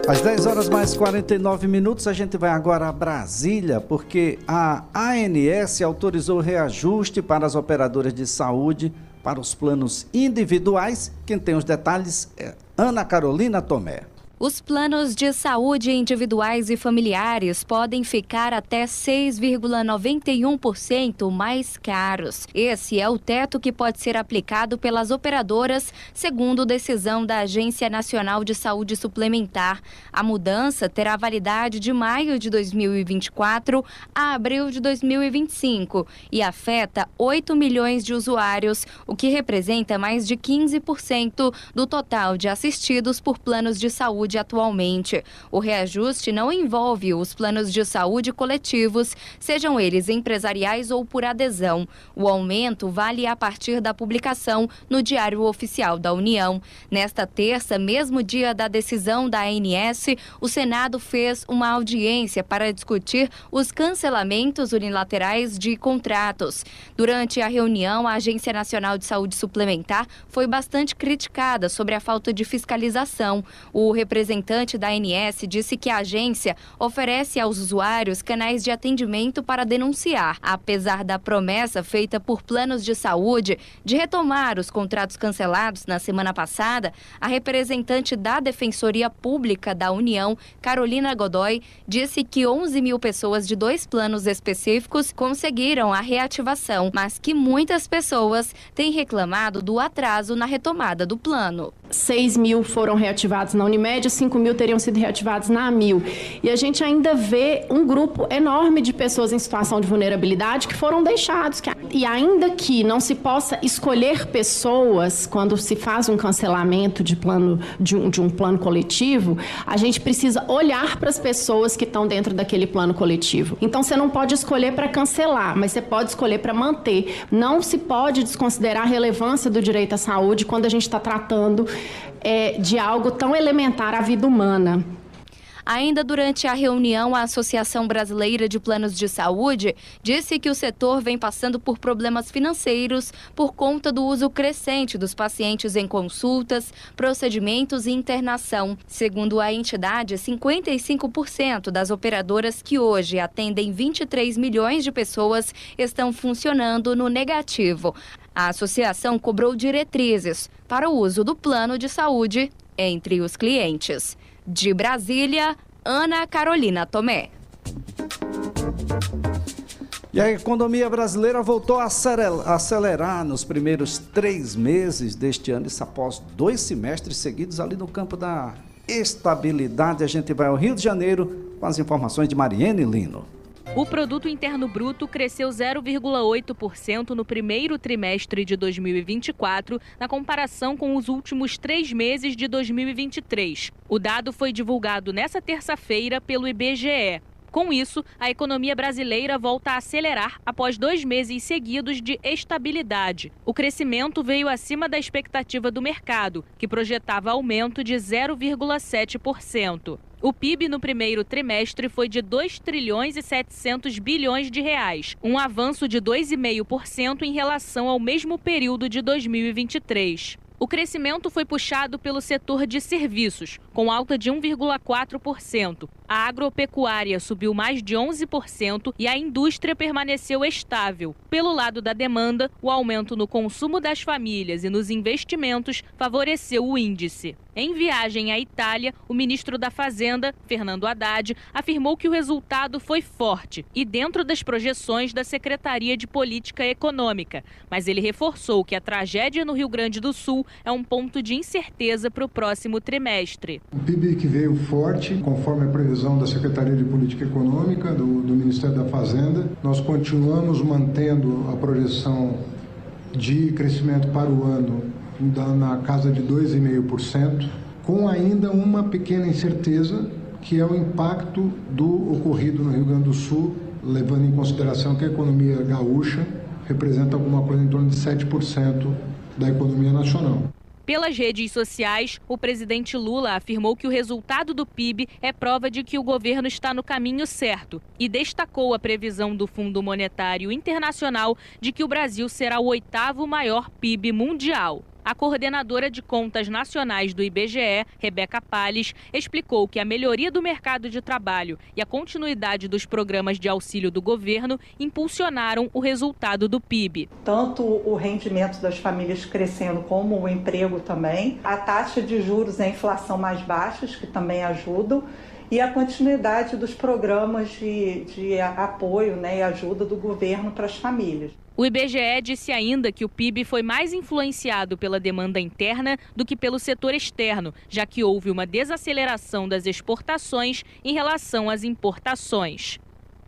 Às 10 horas mais 49 minutos, a gente vai agora a Brasília, porque a ANS autorizou reajuste para as operadoras de saúde para os planos individuais. Quem tem os detalhes é Ana Carolina Tomé. Os planos de saúde individuais e familiares podem ficar até 6,91% mais caros. Esse é o teto que pode ser aplicado pelas operadoras, segundo decisão da Agência Nacional de Saúde Suplementar. A mudança terá validade de maio de 2024 a abril de 2025 e afeta 8 milhões de usuários, o que representa mais de 15% do total de assistidos por planos de saúde atualmente. O reajuste não envolve os planos de saúde coletivos, sejam eles empresariais ou por adesão. O aumento vale a partir da publicação no Diário Oficial da União. Nesta terça, mesmo dia da decisão da ANS, o Senado fez uma audiência para discutir os cancelamentos unilaterais de contratos. Durante a reunião, a Agência Nacional de Saúde Suplementar foi bastante criticada sobre a falta de fiscalização. O representante da ANS disse que a agência oferece aos usuários canais de atendimento para denunciar. Apesar da promessa feita por planos de saúde de retomar os contratos cancelados na semana passada, a representante da Defensoria Pública da União, Carolina Godoy, disse que 11 mil pessoas de 2 planos específicos conseguiram a reativação, mas que muitas pessoas têm reclamado do atraso na retomada do plano. 6 mil foram reativados na Unimed, 5 mil teriam sido reativados na AMIL. E a gente ainda vê um grupo enorme de pessoas em situação de vulnerabilidade que foram deixados. E ainda que não se possa escolher pessoas quando se faz um cancelamento de um plano coletivo, a gente precisa olhar para as pessoas que estão dentro daquele plano coletivo. Então, você não pode escolher para cancelar, mas você pode escolher para manter. Não se pode desconsiderar a relevância do direito à saúde quando a gente está tratando de algo tão elementar à vida humana. Ainda durante a reunião, a Associação Brasileira de Planos de Saúde disse que o setor vem passando por problemas financeiros por conta do uso crescente dos pacientes em consultas, procedimentos e internação. Segundo a entidade, 55% das operadoras que hoje atendem 23 milhões de pessoas estão funcionando no negativo. A associação cobrou diretrizes para o uso do plano de saúde entre os clientes. De Brasília, Ana Carolina Tomé. E a economia brasileira voltou a acelerar nos primeiros 3 meses deste ano, isso após 2 semestres seguidos ali no campo da estabilidade. A gente vai ao Rio de Janeiro com as informações de Mariene Lino. O Produto Interno Bruto cresceu 0,8% no primeiro trimestre de 2024, na comparação com os últimos 3 meses de 2023. O dado foi divulgado nesta terça-feira pelo IBGE. Com isso, a economia brasileira volta a acelerar após 2 meses seguidos de estabilidade. O crescimento veio acima da expectativa do mercado, que projetava aumento de 0,7%. O PIB no primeiro trimestre foi de 2 trilhões e 700 bilhões de reais, um avanço de 2,5% em relação ao mesmo período de 2023. O crescimento foi puxado pelo setor de serviços, com alta de 1,4%. A agropecuária subiu mais de 11% e a indústria permaneceu estável. Pelo lado da demanda, o aumento no consumo das famílias e nos investimentos favoreceu o índice. Em viagem à Itália, o ministro da Fazenda, Fernando Haddad, afirmou que o resultado foi forte e dentro das projeções da Secretaria de Política Econômica. Mas ele reforçou que a tragédia no Rio Grande do Sul é um ponto de incerteza para o próximo trimestre. O PIB que veio forte, conforme a previsão da Secretaria de Política Econômica, do Ministério da Fazenda. Nós continuamos mantendo a projeção de crescimento para o ano na casa de 2,5%, com ainda uma pequena incerteza, que é o impacto do ocorrido no Rio Grande do Sul, levando em consideração que a economia gaúcha representa alguma coisa em torno de 7% da economia nacional. Pelas redes sociais, o presidente Lula afirmou que o resultado do PIB é prova de que o governo está no caminho certo e destacou a previsão do Fundo Monetário Internacional de que o Brasil será o 8º maior PIB mundial. A coordenadora de contas nacionais do IBGE, Rebeca Palles, explicou que a melhoria do mercado de trabalho e a continuidade dos programas de auxílio do governo impulsionaram o resultado do PIB. Tanto o rendimento das famílias crescendo como o emprego também, a taxa de juros e a inflação mais baixas, que também ajudam, e a continuidade dos programas de apoio, e ajuda do governo para as famílias. O IBGE disse ainda que o PIB foi mais influenciado pela demanda interna do que pelo setor externo, já que houve uma desaceleração das exportações em relação às importações.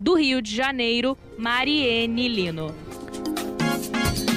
Do Rio de Janeiro, Mariene Lino.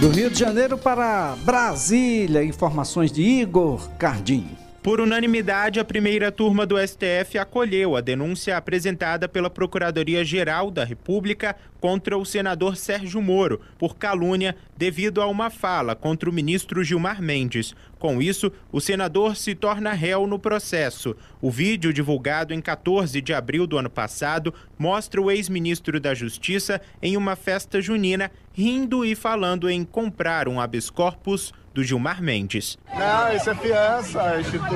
Do Rio de Janeiro para Brasília, informações de Igor Cardim. Por unanimidade, a primeira turma do STF acolheu a denúncia apresentada pela Procuradoria-Geral da República contra o senador Sérgio Moro por calúnia devido a uma fala contra o ministro Gilmar Mendes. Com isso, o senador se torna réu no processo. O vídeo, divulgado em 14 de abril do ano passado, mostra o ex-ministro da Justiça em uma festa junina, rindo e falando em comprar um habeas corpus do Gilmar Mendes. Não, isso é fiança, instituto,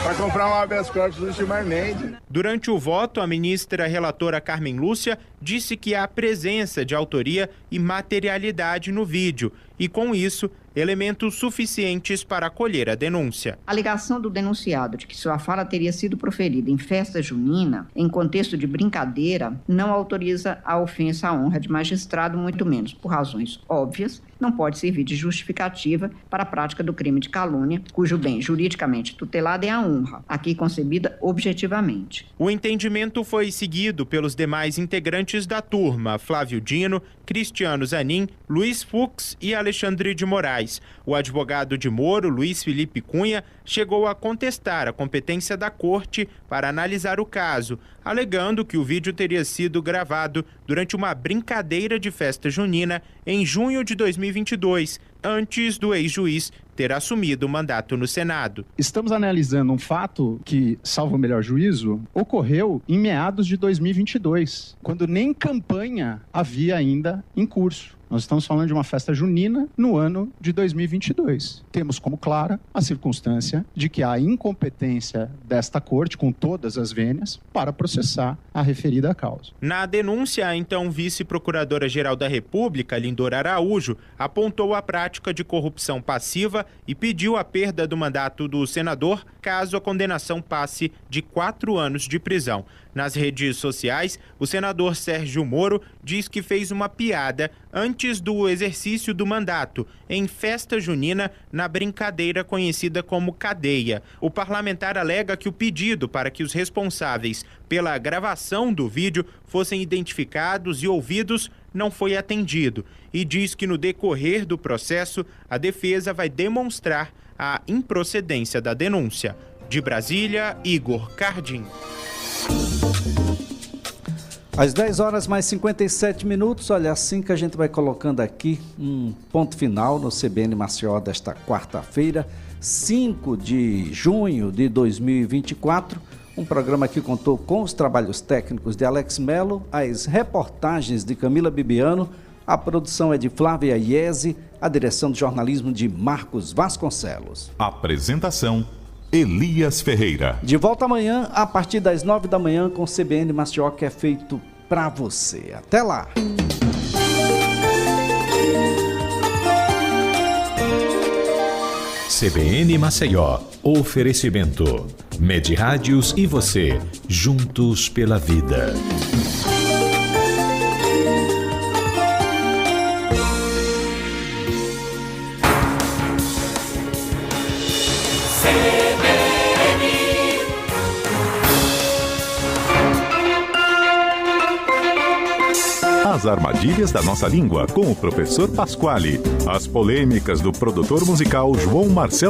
para comprar um habeas corpus do Gilmar Mendes. Durante o voto, a ministra relatora Carmen Lúcia disse que há presença de autoria e materialidade no vídeo e, com isso, elementos suficientes para acolher a denúncia. A alegação do denunciado de que sua fala teria sido proferida em festa junina, em contexto de brincadeira, não autoriza a ofensa à honra de magistrado, muito menos por razões óbvias, não pode servir de justificativa para a prática do crime de calúnia, cujo bem juridicamente tutelado é a honra, aqui concebida objetivamente. O entendimento foi seguido pelos demais integrantes da turma, Flávio Dino, Cristiano Zanin, Luiz Fux e Alexandre de Moraes. O advogado de Moro, Luiz Felipe Cunha, chegou a contestar a competência da corte para analisar o caso, alegando que o vídeo teria sido gravado durante uma brincadeira de festa junina em junho de 2022, antes do ex-juiz ter assumido o mandato no Senado. Estamos analisando um fato que, salvo o melhor juízo, ocorreu em meados de 2022, quando nem campanha havia ainda em curso. Nós estamos falando de uma festa junina no ano de 2022. Temos como clara a circunstância de que há incompetência desta corte, com todas as vênias, para processar a referida causa. Na denúncia, a então vice-procuradora-geral da República, Lindora Araújo, apontou a prática de corrupção passiva e pediu a perda do mandato do senador caso a condenação passe de 4 anos de prisão. Nas redes sociais, o senador Sérgio Moro diz que fez uma piada antes do exercício do mandato, em festa junina, na brincadeira conhecida como cadeia. O parlamentar alega que o pedido para que os responsáveis pela gravação do vídeo fossem identificados e ouvidos não foi atendido e diz que no decorrer do processo a defesa vai demonstrar a improcedência da denúncia. De Brasília, Igor Cardim. Às 10 horas mais 57 minutos, olha, assim que a gente vai colocando aqui um ponto final no CBN Maceió desta quarta-feira, 5 de junho de 2024. Um programa que contou com os trabalhos técnicos de Alex Melo, as reportagens de Camila Bibiano, a produção é de Flávia Iese, a direção de jornalismo de Marcos Vasconcelos. Apresentação: Elias Ferreira. De volta amanhã, a partir das 9 da manhã, com o CBN Maceió, que é feito pra você. Até lá! CBN Maceió. Oferecimento: Med Rádios e você, juntos pela vida. As armadilhas da nossa língua, com o professor Pasquale. As polêmicas do produtor musical João Marcelo